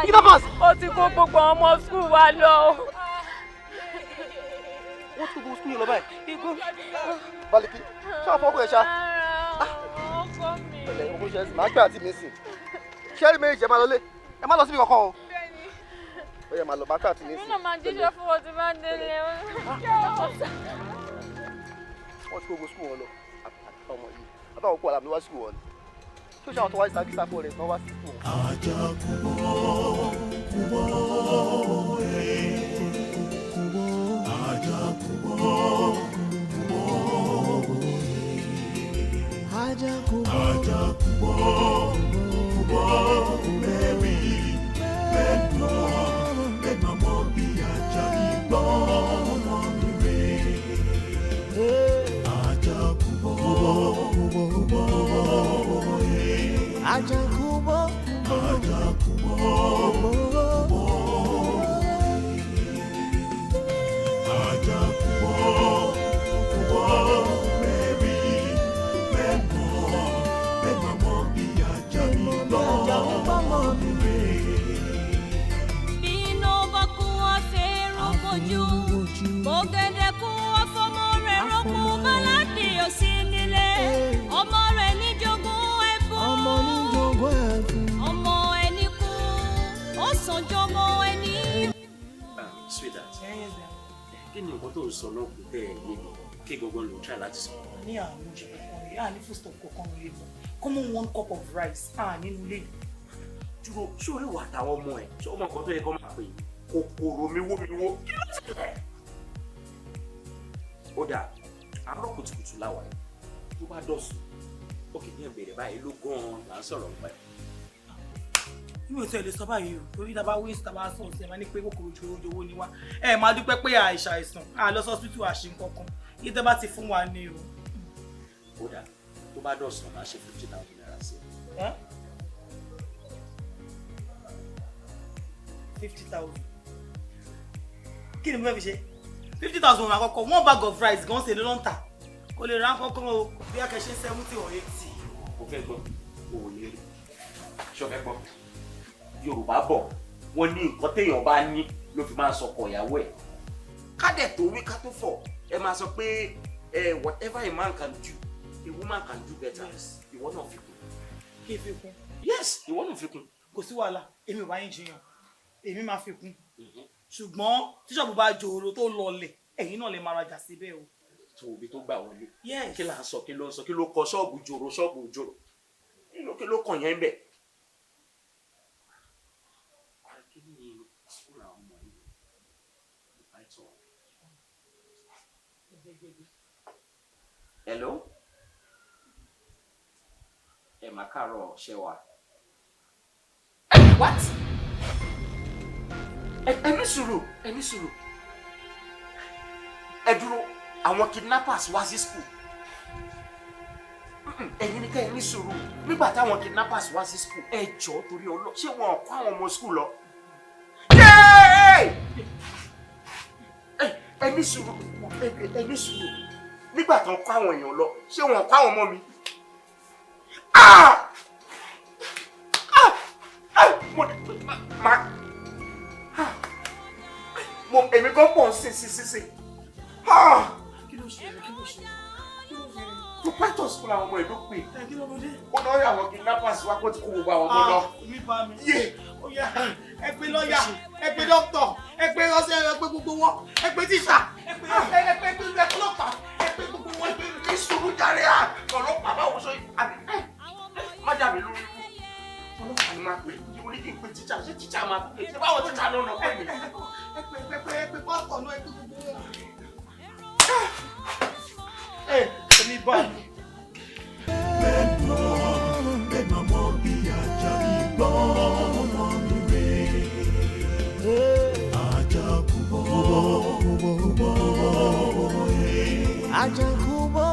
Kidnappers! Ó ti kó gbogbo ọmọ school wa lọ. Wọ́n ti gbogbo school yẹn lọ báyìí. Igbó. Baliki, ṣé àfọwọ́kọ̀ ẹ̀ ṣá? Ọkọ mi. Ọkọ ṣe máa gbé àti mi sìn. Ṣé ẹ̀rí méjì ẹ̀ máa lọlé? ẹ má lọ síbi kankan o. ó yẹ máa lọ bàtà àti nísìnyí. nínú máa jíjẹ fún wọn tí máa ń délé wọ́n ti gbogbo sukùl wọn lọ àtàwọn ọmọ yìí àtàwọn òkú àlàmì wá sukùl wọn ni ṣé o ṣe àwọn tó wá sí sákìsà fún rẹ̀ tán wá sí sukùl wọn. Kí ni nǹkan tó ń sọ náà kò tẹ́ ẹ̀ yé mi kí gbogbo ló ń try láti sọ. ní àwọn oúnjẹ kankan rí àní food stuff kankan ló lè mọ common 1 cup of rice nínú ilé. dúró sórí wà táwọn ọmọ ẹ ṣé ọmọ kan tó yẹ kó máa pè kòkòrò mi wó kí ló ti rẹ. ó dà àárọ̀ kùtùkùtù láwa ẹ tó bá dọ̀sùn ó kì í ní ẹ̀bẹ̀rẹ̀ báyìí ló gan-an là ń sọ̀rọ̀ nípa ẹ̀. mi ò tẹ̀ lè sọ báyìí o torí tá a bá waste tá a bá sùn sí ẹ máa ní pé kòkòrò ju owó ni wá ẹ máa dúpẹ́ pé àìsàn lọ sí hospital àṣì kankan yìí tẹ́ bá ti fún wa ní o. ó dà tó bá dọ̀sùn máa ṣe 50,000 naira sí i. 50,000 kí ni mo fẹ́ fi ṣe 50,000 ọ̀nà àkọ́kọ́ 1 bag of rice gan ṣe ló ń tà kò lè ra kankan o bí a kẹ́ ṣe 70 or 80. o fẹ́ gbọ́ o ò lè rí ṣọ fẹ́ gbọ́ Yorùbá bọ̀ wọ́n ní nǹkan téèyàn bá ní ló fi máa sọkọ ìyàwó ẹ̀ ká dẹ̀ tó wí ká tó fọ̀ ẹ máa sọ pé whatever a man can do a woman can do better. Ìwọ náà fi kún. Kí fi kún? Yes, ìwọ náà fi kún. Kò sí wàhálà, èmi ò bá yín jiyàn, èmi máa fi kún. Ṣùgbọ́n tí ṣọ́ọ̀bù bá jòrò tó lọlẹ̀, ẹ̀yin náà lè máa rajà síbẹ̀ o. Tó o bí tó gbà wọlé. Yes. Kí là ń sọ, kí ló ń sọ, kí ló kọ ṣọ́ọ̀bù jòrò. Kí ló kàn yẹn bẹ̀? Hello? Makaro Shewa. What? Ẹni sùúrù. Ẹ dúró, àwọn kidnappers wá sí school. Ẹ̀yin ni ká ẹni sùúrù. Nígbà táwọn kidnappers wá sí school, ẹ jọ̀ọ́ torí Ọlọ́run, ṣé wọn kó àwọn ọmọ school lọ? Ẹni sùúrù. Nígbà tán kó àwọn èèyàn lọ, ṣé wọn kó àwọn ọmọ mi? Èmi kan pọ̀ sí. Kí ló ṣe? Proprietor school àwọn ọmọ ìlú pè. Kí ló dé? Ó náà rí àwọn kidnappers wá kó ti kó gbogbo àwọn ọmọ lọ. Mi bá mi. Ó yá, ẹ pè lọ́yà, ẹ pè dókítà, ẹ pè ọṣẹ, ẹ pè gbogbo wọn, ẹ pè tíṣà, ẹ pè ọlọ́pàá, ẹ pè gbogbo wọn. Ní sùúrù jàre ọlọ́pàá báwo sọ yìí? Má jà mí lórí ikú. Ọlọ́pàá ni máa pè. Mo ní kí n pè tíṣà, ṣé tíṣà máa pè? Ṣé báwo tíṣà náà nà pè mí? Ẹ pè pásítọ̀ náà, ẹ pè gbogbo wọn. Èmi bá mi. Bẹ́ẹ̀ mọ́ bí ajá mi gbọ́ ọmọ mi rè é. Ajá kúbọ̀ ajá kúbọ̀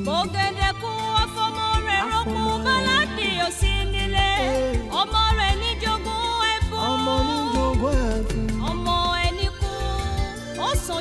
Bọ̀gẹ̀dẹ̀ kú ọfọmọ rẹ̀ rọ́pò báládì òsì nílé ọmọ rẹ̀ níjogún ẹ̀bùn ọmọ ẹni kú ó sọ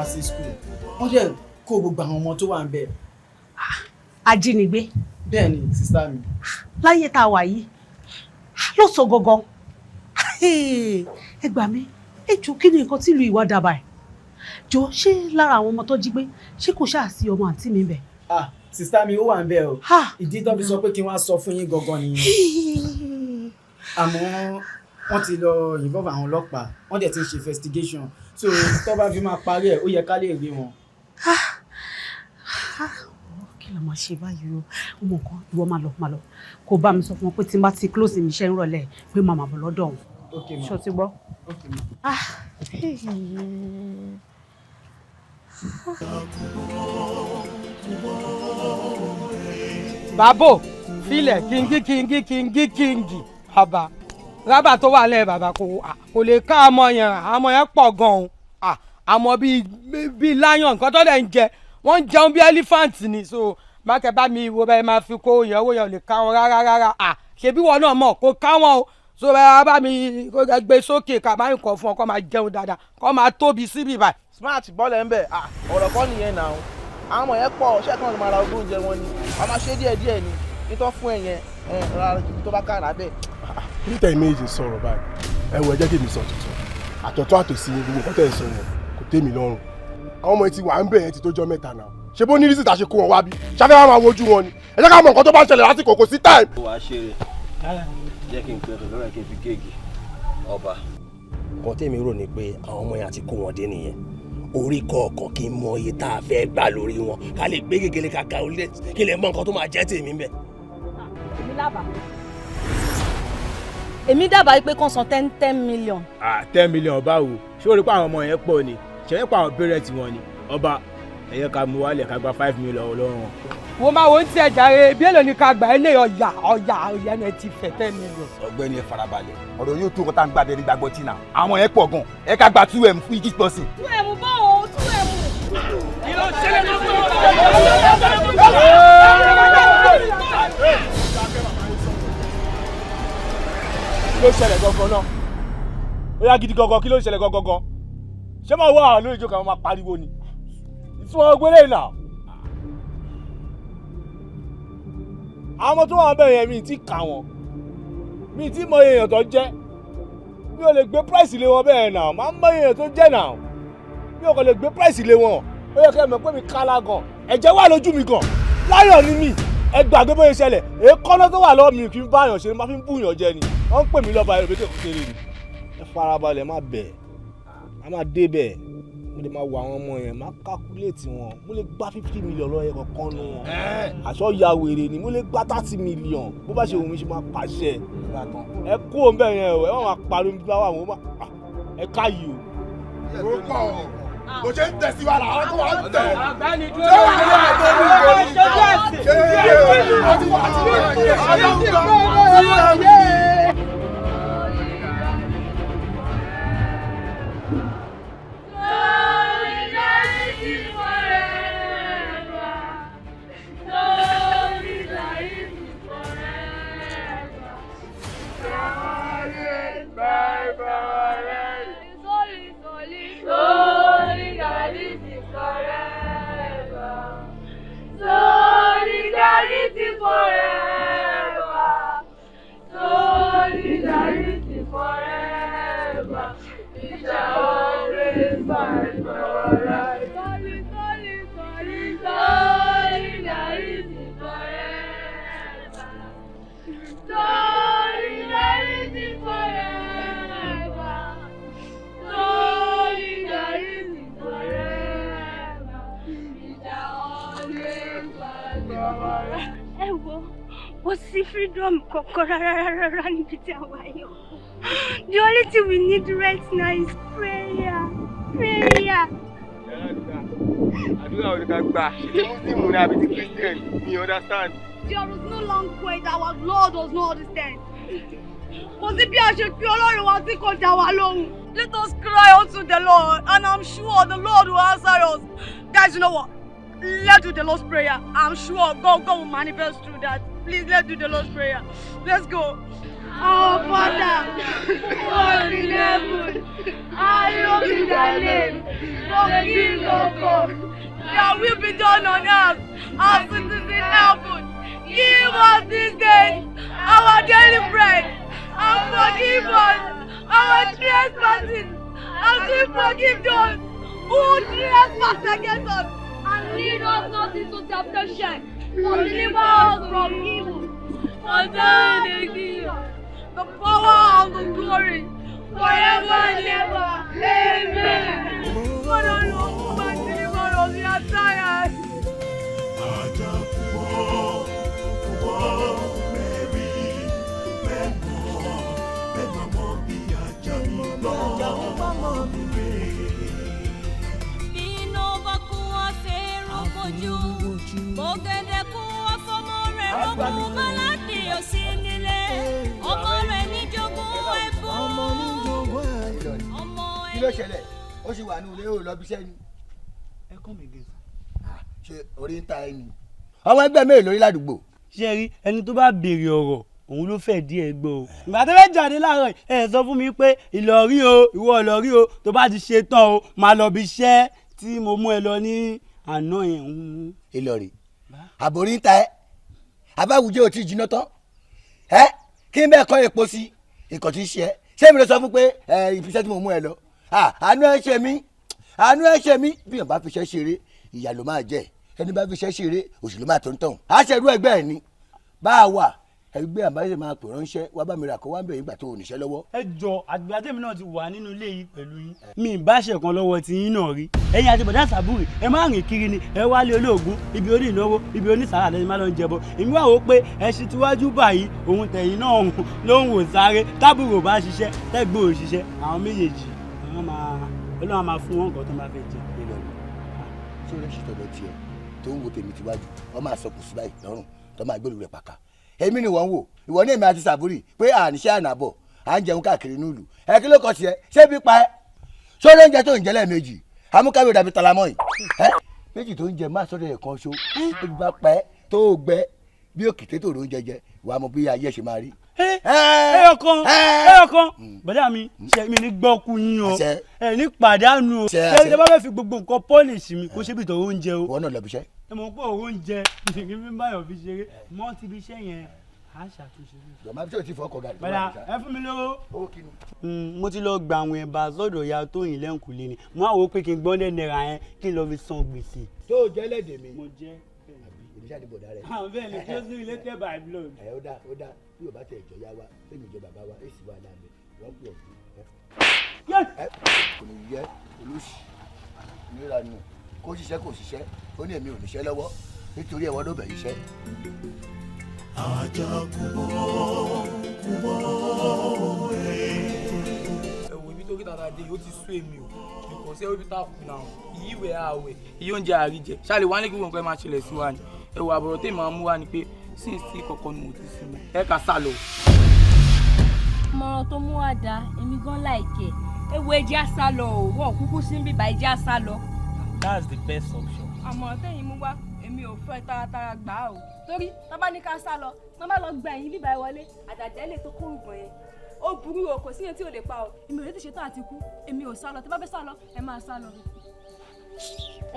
wá sí school wọ́n dẹ̀ kó gbogbo àwọn ọmọ tó wà ń bẹ̀. Ajínigbé. Bẹ́ẹ̀ ni sísá mi. Láyé tá a wà yìí ló sọ gangan. Ẹ gbà mí ẹ jù kí ni nǹkan tí ìlú ìwà dábàá ẹ̀ jọ ṣé lára àwọn ọmọ tó jí gbé ṣé kò ṣáà sí ọmọ àǹtí mi bẹ̀. Sísá mi ó wà ń bẹ̀ o ìdí tó fi sọ pé kí wọ́n sọ fún yín gangan nìyẹn àmọ́ wọ́n ti lọ involve àwọn ọlọ́pàá wọ́n dẹ̀ ti ń ṣe investigation so tó bá fi máa parí ẹ̀ ó yẹ ká lè rí wọn. Kí ló máa ṣe báyìí o ọmọ kan ìwọ máa lọ kó bá mi sọ fún wọn pé tí n bá ti close mi iṣẹ́ ń rọ̀lẹ́ pé màmá bọ̀ lọ́dọ̀ wọn. Okay ma. Ṣó ti gbọ́. Okay ma. Bàbò filẹ̀ kíngí bàbá rábà tó wà lẹ́yìn bàbá kò lè ká ọmọ yẹn pọ̀ gan-an àmọ́ bíi lion nǹkan tó dẹ̀ ń jẹ wọ́n ń jẹun bí elephant ni so mákẹ́ bá mi wo bẹ́ẹ̀ máa fi kó yẹn owó yẹn ò lè ká wọn rárá ṣebí wọn náà mọ̀ kó ká wọn o so bẹ́ẹ̀ bá mi gbé sókè ká máa ń kọ̀ fún ọ kó máa jẹun dáadáa kó máa tóbi síbí báyìí. smart bọ́ọ̀lù ẹ̀ ń bẹ̀ ọ̀rọ̀ kọ́ nìyẹn náà àwọn ọmọ yẹn pọ̀ ṣẹ́ẹ̀kan ló máa ra ogún oúnjẹ wọn ni a máa ṣe díẹ̀díẹ̀ ni nítorí fún ẹ yẹn rárá tó bá kára bẹ́ẹ̀. níta méjì sọ̀rọ̀ báyìí ẹ wo ẹ jẹ́ kí mi sọ tuntun àtọ̀tọ̀ àtòsí gbogbo nǹkan tẹ̀ ń sọ yẹn kò tẹ́ mi lọ́rùn àwọn ọmọ yẹn ti wà ń bẹ̀ yẹn ti tó jọ mẹ́ta náà ṣé bó ní rí síta ṣe kó wọn wá bí ṣáfẹ́ wá máa wojú wọn ni ẹ jẹ́ ká mọ nǹkan tó bá ń ṣẹlẹ̀ lásìkò kò sí time. wàá ṣeré jẹ́ kí n pẹ́ tó lọ́rọ̀ kí n fi kéèkì ọba. kan tèmi rò ní pé àwọn ọmọ yẹn àti kó wọn dé nìyẹn orí kọ̀ọ̀kan kí n mọ iye tá a fẹ́ gbà lórí wọn ká lè gbé gègéle kàkà orílẹ̀ kí n lè mọ nǹkan tó máa jẹ́ tèmi bẹ́ẹ̀. èmi dábàá pé kàn san 10 million. 10 million báwo ṣé o rí pé àwọn ọmọ yẹn pọ̀ ni ṣe nípa àwọn parents wọn ni ọba ẹ̀yẹ ká mú wálẹ̀ ká gba 5 million lọ́wọ́ wọn. wo máa wo ń tiẹ̀ jàre bí èlò ni ká gbà ilé ọ̀yà ni ẹ ti fẹ́ 10 million. ọ̀gbẹ́ni ẹ farabalẹ̀ ọ̀rọ̀ yóò tó nǹkan tá à ń gbàdé ní gbàgbọ́ tí náà àwọn yẹn pọ̀ gan ẹ ká gba 2M fún each person. 2M báwo 2M. kí ló ṣẹlẹ̀ kí ló ṣẹlẹ̀ gangan náà ó yá gidi gangan kí ló ṣẹlẹ̀ gangan ṣé máa wá àwọn lórí ìjókòó àwọn máa pariwo ni ìtumọ̀ gbélé náà àwọn ọmọ tó wà bẹ́ẹ̀ yẹn mi ti kà wọ́n mi ti mọ èèyàn tó jẹ́ mi ò lè gbé price lé wọn bẹ́ẹ̀ náà máa ń mọ èèyàn tó jẹ́ náà mi ò kàn lè gbé price lé wọn ó yẹ kí ẹ mọ̀ pé mi kálá gan ẹ̀jẹ̀ wà lójú mi gan láyọ̀ ni mi ẹ gbàgbé bóyá ṣẹlẹ̀ èékánná tó wà lọ́wọ́ mi kì í bá yàn ṣe ni máa fi ń búyàn jẹ ni wọ́n ń pè mí lọ́ba ẹ̀rọ bẹ́tẹ̀ kéré ni ẹ farabalẹ̀ má bẹ̀ á má dé bẹ̀ mo lè máa wo àwọn ọmọ yẹn má kákúléètì wọn mo lè gba 50 million lọ́wọ́ ẹ̀kọ́ kan nù wọn aṣọ ya wèrè ni mo lè gba 30 million bó bá ṣe wù mí ṣe máa pàṣẹ ẹ kú òun bẹ́ẹ̀ yẹn o ẹ má máa pariwo bí bá wà wọ́n ẹ ká yìí o. kò ṣe ń tẹ̀síwájú àwọn tó wà ń tẹ̀. àgbáni dúró freedom the only thing we need right now is prayer. There was no long way that our Lord does not understand. Let us cry unto the Lord, and I'm sure the Lord will answer us. Guys, you know what? Let's do the Lord's Prayer. I'm sure God will manifest through that. Please, let's do the Lord's Prayer. Let's go. Our Father, who art in heaven, hallowed be thy name. the kingdom come. That will be done on earth as it is in heaven. Give us this day our daily bread, and forgive us our trespasses, as we forgive those who trespass against us. And lead us not into temptation, but deliver us from evil. For thine is the kingdom, the power and the glory, forever and ever. Amen. Father, Lord, come and deliver us. We are tired. Bi ina baku afẹ́ràn kojú, bọ́gẹ̀dẹ̀ kú afọmọ rẹ̀ rọ́kùn báládì òsì nílé, ọmọ rẹ̀ níjogún ẹ̀bùn. Kí ló ṣẹlẹ̀? Ó ṣì wà ní ilé ò lọ bí iṣẹ́ ni. Ẹ kọ́ mi gẹ̀ẹ́sì. Ṣé orí ń ta ẹni? Ọmọ ẹgbẹ́ mélòó lórí ládùúgbò? Ṣé rí ẹni tó bá béèrè ọ̀rọ̀ òun ló fẹ́ díẹ̀ gbọ́ o. Ìgbà tó fẹ́ jáde láàárọ̀ ẹ sọ fún mi pé Ìlọrí o ìwọ Ìlọrí o tó bá ti ṣe tán o máa lọ bí iṣẹ́ tí mo mú ẹ lọ ní àná yẹn. Ìlọrí àbórí ń ta ẹ abáwùjẹ ò tí ì jiná tán ẹ kí n bẹ́ẹ̀ kọ́ epo sí nǹkan tí ń ṣe ẹ ṣé mi lè sọ fún pé ìfiṣẹ́ tí mo mú ẹ lọ àánú ẹ ṣe mí bí yàn bá fi iṣẹ́ ṣeré ìyà ló máa jẹ ẹni bá fi iṣẹ́ ṣeré òṣì ló máa tó ń tàn àṣẹrú ẹgbẹ́ ẹ ní bá a wà ẹgbẹ́ àbáyé máa pè ránṣẹ́ wá bá mi rà kó wá ń bẹ̀rẹ̀ nígbà tó o níṣẹ́ lọ́wọ́. Ẹ jọ àgbà tèmi náà ti wà nínú ilé yìí pẹ̀lú yín. Mi ì bá ṣe kan lọ́wọ́ ti yín náà rí. Ẹ̀yin àti bọ̀dá Sàbúrì ẹ máa rìn kiri ni ẹ wá lé olóògùn ibi oní ìnáwó ibi oní sàrà lẹ́yìn máa lọ ń jẹbọ. Èmi wà wò pé ẹṣin tíwájú báyìí òun tẹ̀yìn náà ló ń wò sáré tábùrò bá ṣiṣẹ́ tẹ́gbẹ́ ò ṣiṣẹ́ àwọn méjèèjì Ọlọ́run máa fún wọn nǹkan tó máa fẹ́ jẹ. Ṣé o lè ṣètò ọ̀dọ̀ tiẹ̀ tó ń wo tèmi tíwájú wọ́n máa sọ kùsù báyìí lọ́rùn tó máa gbèrú rẹ̀ pàkà èmi ni wọ́n ń wò ìwọ ní èmi àti Sàbúrì pé àníṣe ànàbọ̀ à ń jẹun káàkiri nílùú ẹ kí ló kọ sí ẹ ṣé bí pa ẹ ṣé olóúnjẹ tó ń jẹ lẹ́ẹ̀mejì amúkáwé dàbí talamọ́ yìí ẹ méjì tó ń jẹ má sọ́dọ̀ ẹ̀ kan ṣó ebi bá pa ẹ tó o gbẹ bí òkìtẹ́ tó lóúnjẹ jẹ wàá mọ bí ayé ṣe máa rí. ẹyọkan bọ́dà mi ṣe mi ní gbọ́kú yín o ẹ ní pàdánù o ṣé ẹ bá fẹ́ fi gbogbo nǹkan pọ́lìṣì mi kó ṣe bí tọ́ oúnjẹ o. wọ́n náà lọ bí iṣẹ́. ẹ mọ̀ pé oúnjẹ ìgbìmọ̀ mi báyọ̀ fi ṣeré mọ́ ti bí iṣẹ́ yẹn á ṣàtúnṣe. jọ̀ọ́ máa bí sọ̀rọ̀ tí fọ́ ọkọ̀ gàdí. bọ́dà ẹ fún mi lówó. owó kí ni. mo ti lọ gba àwọn ẹ̀bà sọ́dọ̀ ya Tóyìn lẹ́ǹkùlé ni mo á wò ó pé kí n gbọ́n náírà yẹn kí n lọ fi san gbèsè. tó o jẹ́ lẹ́dẹ̀ mi. mo jẹ́ èmi ṣáà ní bọ̀dá rẹ̀. bẹ́ẹ̀ ni closely related by blood. ó dá bí o bá tẹ ìjọ yá wa lẹ́yìn ìjọ bàbá wa èsì wa láàbẹ̀ wọ́n pè ọ́ kò ní yẹ olóṣì nira nù kó ṣiṣẹ́ kò ṣiṣẹ́ ó ní èmi ò níṣẹ́ lọ́wọ́ nítorí ẹ̀wọ́n ló bẹ̀ iṣẹ́. ẹ̀wọ̀ ibi tó kí tata dé yóò ti sú èmi o kò sí ibi tá a kù náà ìyíwẹ̀ àwẹ̀ iye oúnjẹ àríjẹ ṣáàlì wá ní kí nǹkan máa ṣẹlẹ̀ sí wa ni ẹ̀wọ̀ àbọ̀rọ̀ tèmi máa mú wa ni pé sínsìn kọ̀ọ̀kan ni mo ti sinmi ẹ̀ ká sá lọ. Mọ̀ràn tó mú wa dá èmi gan láìkẹ́ ewu ẹjẹ́ á sá lọ o wọ́n kúkú sí bíbá ẹjẹ́ á sá lọ. That's the best option. àmọ̀ràn tẹ̀yìn mú wá èmi ò fẹ́ taratara gbà á o torí tábà ní ká sá lọ wọ́n bá lọ gba ẹ̀yìn bíbá ẹ wọlé àjàjẹ́ lè tó kó rùgbọ̀n yẹn ó burú o kò sí yẹn tí ò lè pa o èmi ò lè ti ṣetán àti kú èmi ò sá lọ tí bá fẹ́ sá lọ ẹ máa sá lọ.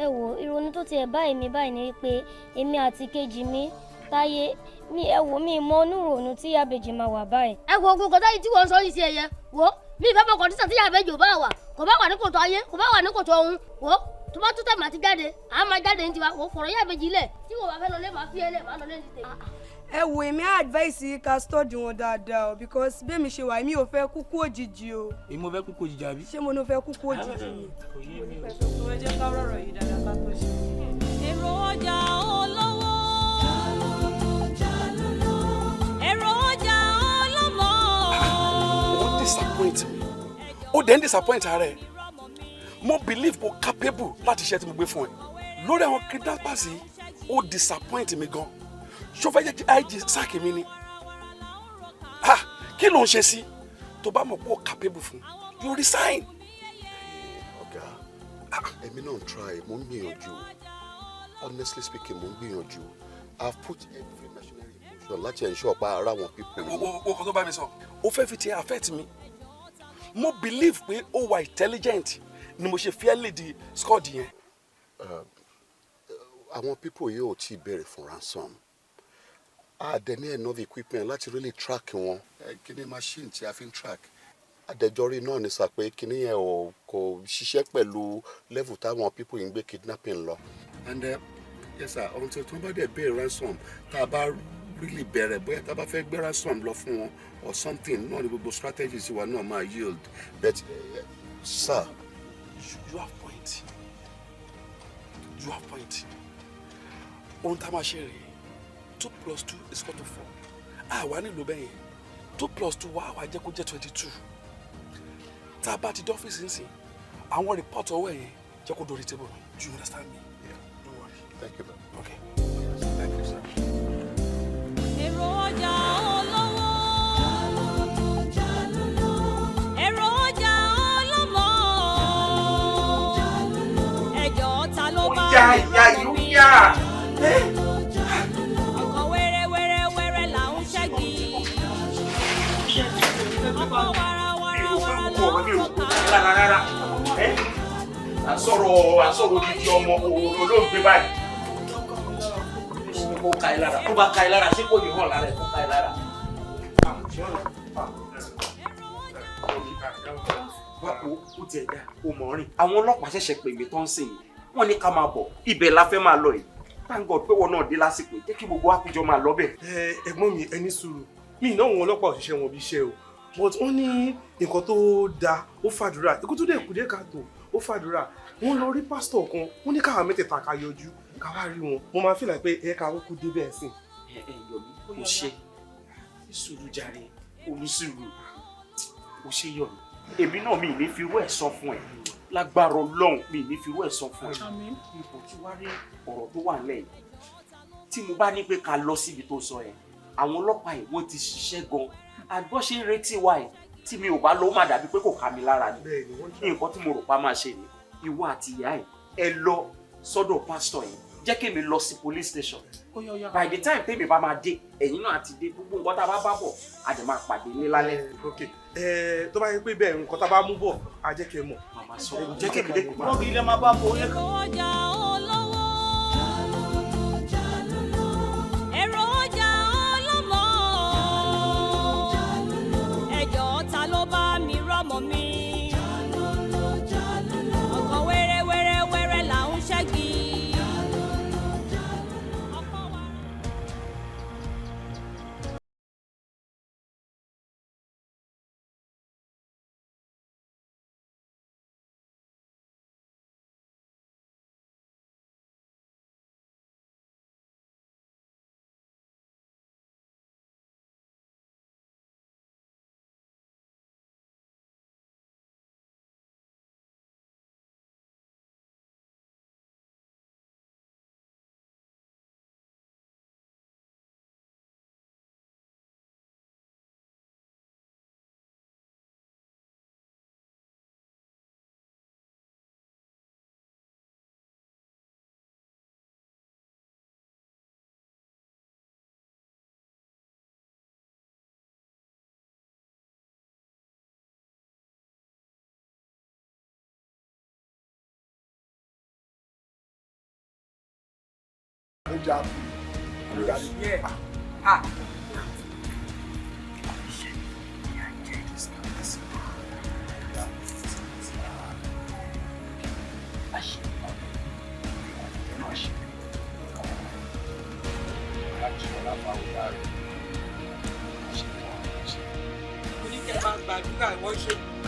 ẹ wo ìrònú tó tiẹ̀ báyìí mi báyìí ni wípé èmi àti kejì mi Táyé mi ẹ wò mí mọ inú ìrònú tí Àbèjì máa wà báyìí. ẹ wo ogun kọjá yìí tí wọ́n sọ yìí sí ẹyẹ wo mi ìfẹ́ mọ kọ̀dísà tí Àbèjì ò bá wà kò bá wà ní kòtò ayé kò bá wà ní kòtò ọ̀hún wo tó bá tó tẹ̀ màá ti jáde àá máa jáde ní tiwa wò fọ̀rọ̀ yá Àbèjì lẹ̀ tí wọ́n bá fẹ́ lọ lé màá fi ẹlẹ̀ màá lọ lé ní tèmi. ẹ wo èmi á advice ká study wọn dáadáa o because bẹ́ẹ̀ mi ṣe wà èmi ò fẹ́ kúkú òjijì o. èmi ò fẹ́ kúkú òjijì àbí. ṣé mo ní o fẹ́ kúkú òjijì ni. ẹ jẹ́ ká rọ̀rọ̀ yìí dáadáa ká tó ṣe. èrò ọjà olówó èrò ọjà ọlọ́mọ. ó disappoint mi ó dẹ̀ ń disappoint ara ẹ̀ mo believe mo capable láti ṣe tí mo gbé fún ẹ lórí àwọn kidnappers yìí ó disappoint mi gan ṣó fẹ́ jẹ́ IG sáàkì mi ni kí ló ń ṣe sí tó bá mọ̀ pé ó capable fún you resign. ọ̀gá èmi náà try mo ń gbìyànjú honestly speaking mo ń gbìyànjú I've put every machinery in motion láti ensure pa ara wọn people. o kò tó bá mi sọ o fẹ́ fi tiẹ̀ affect mi mo believe pé ó wà intelligent ni mo ṣe fairly di squad yẹn. Àwọn people yìí ò tí ì béèrè fún ransom. Dẹ̀ ní enough equipment láti really track wọn. Kíní machine tí a fi ń track. Adẹjọ́rí náà ní sọ pé kíní yẹn kò ṣiṣẹ́ pẹ̀lú level táwọn people yìí ń gbé kidnapping lọ. And yes sir, until tí wọ́n bá dẹ̀ béèrè ransom tá a bá really bẹ̀rẹ̀ bóyá tá a bá fẹ́ gbé ransom lọ fún wọn or something náà ni gbogbo strategies wa náà máa yield. But sir. You have point. You have point. Ohun tá a máa ṣe rèé 2 + 2 = 4. Àwa nílò bẹ́ẹ̀ yẹn 2 + 2 wá jẹ́ kó jẹ́ 22. Tá a bá ti dọ́fíìsì ń sìn àwọn report ọwọ́ yẹn jẹ́ kó dorí table. Do you understand me? Yeah. Don't worry. Thank you. Okay. Thank you, sir. Èrò ọjà olówó. Èrò ọjà olówó. Ẹjọ́ ta ló bá mi ọkọ̀ wẹ́rẹ́ là ń ṣẹ́gi. Ọkọ̀ wàrà rárá. Àsọ̀rọ̀ dídí ọmọ olóògbé báyìí. Kó ka ẹ lára, kó bá ka ẹ lára, ṣé kò ní hàn lára ẹ̀ kó ka ẹ lára. Ó tiẹ̀ dá o mọ̀ rìn. Àwọn ọlọ́pàá ṣẹ̀ṣẹ̀ pè mí tán sìn yìí. Wọ́n ní ká máa bọ̀, ibẹ̀ la fẹ́ máa lọ yìí. Thank God pé wọn náà dé lásìkò, jẹ́ kí gbogbo àpéjọ máa lọ bẹ̀. Ẹ̀gbọ́n mi ẹni sùúrù, mi ìnáwó wọn ọlọ́pàá òṣìṣẹ́ wọn bí iṣẹ́ o. But wọ́n ní nǹkan tó dáa ó fàdúrà, ikú tó dé kù dé káàtó ó fàdúrà. Wọ́n lọ rí pásítọ̀ kan, wọ́n ní káwa mẹ́tẹ̀ẹ̀ta ká yọjú, káwa rí wọn. Mo máa feel like pé ẹ̀ka kúkú dé bẹ́ẹ̀ sìn. Yọ̀mí, ó ṣe sùúrù jàre, olùsùúrù, ó ṣe Yọ̀mí. Èmi náà mi ì ní fi irú ẹ̀ sọ fún ẹ. Lágbára Ọlọ́run mi ì ní fi irú ẹ̀ sọ fún ẹ. Ipò tí wá rí ọ̀rọ̀ tó wà nílẹ̀ yìí. Tí mo bá ní pé ká lọ síbi tó sọ ẹ̀, àwọn ọlọ́pàá yìí wọ́n ti ṣiṣẹ́ gan-an. Àgbọ̀ ṣe ń retí wa ẹ̀ tí mi ò bá lọ ó má dàbí pé kò ká mi lára ni. Nǹkan tí mo rò pa máa ṣe ni ìwọ àti ìyá ẹ̀ ẹ lọ sọ́dọ̀ pásítọ̀ yìí jẹ́ kémi lọ sí police station. By the time tèmi bá máa dé ẹ̀yin náà ti dé gbogbo nǹkan tá a bá bá bọ̀ a dẹ̀ máa pàdé ní lálẹ́. Tó bá yẹ pé bẹ́ẹ̀ nǹkan tá a bá mú bọ̀ a jẹ́ kí ẹ mọ̀. Màmá sọ jẹ́ kémi dé. Wọ́n kì í lè máa bá bọ̀ èrò ọjà olówó. Èrò ọjà olówó. Ẹjọ́ ta ló bá mi rọ́mọ mi. Ọkọ̀ wẹ́rẹ́ là ń ṣẹ́gi.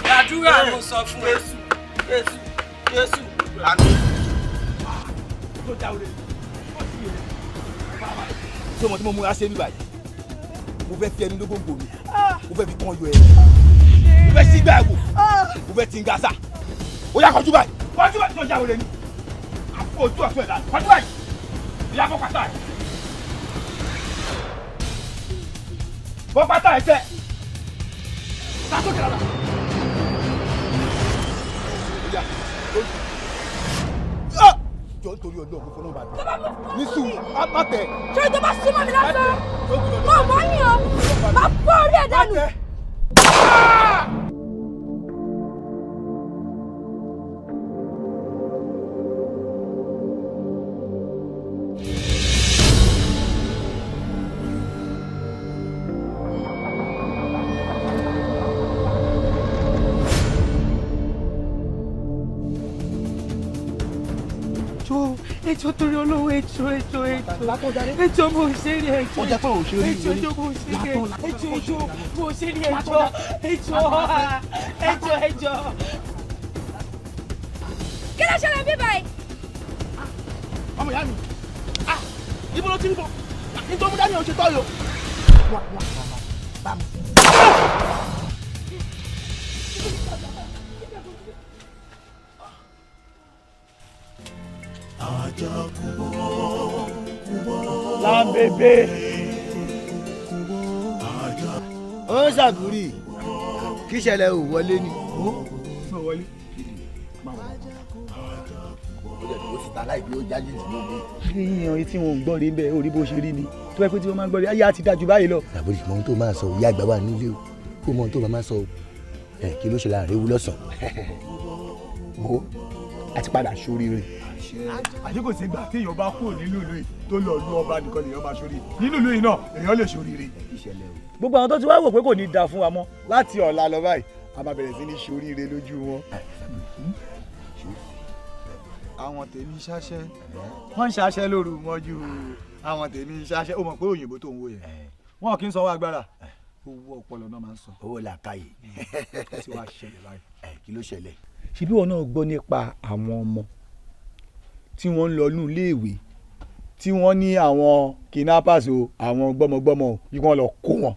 Gbàdúrà mo sọ fún ẹ. Jésù àmín. Tó jáwé ṣé ọmọ tí mo múra ṣe ní báyìí mo fẹ́ fi ẹni lógóńgò mi mo fẹ́ fi kán yọ ẹ mo fẹ́ sí gbàgbó mo fẹ́ ti ń gasa ó yá kọjú báyìí tó jáwé lẹ́ni àpò ojú ọ̀tún ẹ̀dá kọjú báyìí ìyá fọ́ pátá ẹ̀ fọ́ pátá ẹ̀ tẹ́ sásókè rárá. Jọ nítorí Ọlọ́run mo fọlọ́run bá dé ní sùúrù má tẹ̀. ṣé ìjọba súnmọ́ mi lásán mọ̀ mọ́ yín o má fọ́ orí ẹ̀ dànù. ẹjọ́ torí olówó ẹjọ́ mo ṣe rí ẹjọ́. ó jẹ́ pé ò ṣe rí ẹjọ́ mo ṣe rí ẹjọ́ mo ṣe rí ẹjọ́. Kí ló ṣẹlẹ̀ bí báyìí? ọmọ ìyá mi ibo ló ti ń bọ̀ nítorí dání ò ṣe tọ́ yò. Lámbébé. ó ṣàbúrì kí ìṣẹ̀lẹ̀ ò wọlé ni. wọlé. ó sì ta láì bí ó jáde jù lóde. yíyan etí wọn ò gbọ́ rí bẹ́ẹ̀ orí bó ṣe rí ni tó yẹ pé tí wọ́n máa ń gbọ́ rí ayé àti dájú báyìí lọ. àbúrò mọ ohun tó máa sọ ìyá àgbà wà nílé o kó mọ ohun tó máa sọ kí ló ṣe láàrin ewu lọ́sàn-án. wo àti padà sóríire. àti kò sí ìgbà tí èèyàn bá kúrò nínú ìlú yìí tó lọ lu ọba nìkan lèèyàn máa sórí nínú ìlú yìí náà èèyàn lè sóríire. gbogbo àwọn tó ti wá wò pé kò ní da fún wa mọ́ láti ọ̀la lọ báyìí a máa bẹ̀rẹ̀ sí ní sóríire lójú wọn. àwọn tèmi ṣáṣẹ́ wọ́n ń ṣáṣẹ́ lóru mọ́jú àwọn tèmi ṣáṣẹ́ ó mọ̀ pé òyìnbó tó ń wò yẹn wọn kì í sanwó agbára owó ọpọlọ náà máa ń san. owó làákàyè. tí wàá ṣẹlẹ̀ báyìí. kí ló ṣẹlẹ̀. ṣebí wọn náà gbọ́ nípa àwọn ọmọ tí wọ́n ń lọ ní iléèwé tí wọ́n ní àwọn kidnappers o àwọn gbọ́mọgbọ́mọ o yìí wọ́n lọ kó wọn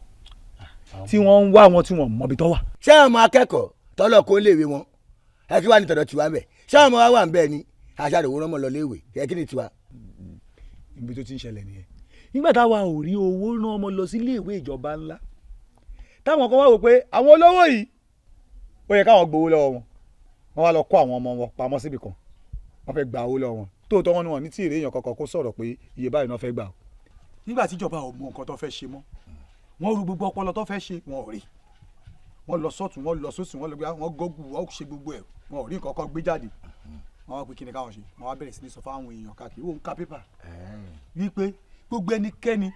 tí wọ́n ń wá wọn tí wọ́n mọ̀bi tó wà. ṣé àwọn akẹ́kọ̀ọ́ tọ́lọ̀ kó léèwé wọn ẹ kí wàá ní tọ̀dọ̀ tiwa bẹ̀ ṣé àwọn wa wà ń bẹ̀ ni aṣáájú òwúrọ̀ mọ̀ lọ léèwé ẹ kí ni tiwa. ibi tó ti ń ṣẹlẹ̀ nìyẹn nígbà táwa ò rí owó rán ọmọ lọ sí iléèwé ìjọba ńlá táwọn kan wá wò pé àwọn olówó yìí ó yẹ káwọn gbowó lọ́wọ́ wọn wọ́n wá lọ kó àwọn ọmọ wọn pamọ́ síbì kan wọ́n fẹ́ gba owó lọ́wọ́ wọn tóòtọ́ wọn ni wọn ní tí èrè èèyàn kankan kó sọ̀rọ̀ pé iye báyìí náà fẹ́ gbà o. nígbà tíjọba ò mọ nǹkan tó fẹ́ ṣe mọ́ wọ́n rú gbogbo ọpọlọ tó fẹ́ ṣe wọn ò rí wọ́n lọ sọ́tún wọ́n lọ sósì wọ́n lọ gbé wọ́n gọ́gù wọ́n ṣe gbogbo ẹ̀ wọn ò rí nǹkan kan gbé jáde wọ́n wá pé kí ni káwọn ṣe wọ́n wá bẹ̀rẹ̀ sí ní sọ fáwọn èèyàn káàkiri wọ́n ń ka pépà wípé gbogbo ẹnikẹ́ni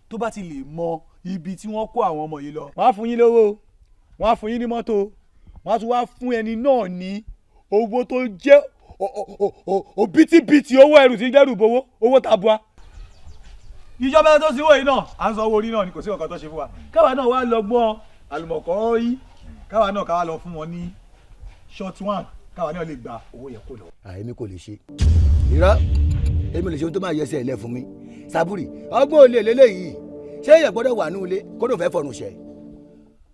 tó bá ti lè mọ ibi tí wọ́n kó àwọn ọmọ yìí lọ. wọ́n á fún yín lówó wọ́n á fún yín ní mọ́tò wọ́n á tún wá fún ẹni náà ní owó tó jẹ́ òbítíbitì owó ẹrù tí ń dẹ́rù bowó owó tabua. ìjọba tó sì wò yìí náà à ń san owó orí náà ni kò sí ọ̀kan tó ṣe fún wa. káwa náà wá lọ gbọ́n àlùmọ̀kọ́ yìí káwa náà káwa lọ fún wọn ní short one káwa náà lè gba owó yẹn kó lọ. èmi kò lè ṣe irọ́ èmi lè ṣe ohun tó máa yẹ ẹsẹ̀ ilẹ̀ fún mi sábúrì ọgbọ́n olè lélẹ́yìí ṣé èèyàn gbọ́dọ̀ wà ní ilé kó ló fẹ́ fọ̀rùn ṣẹ́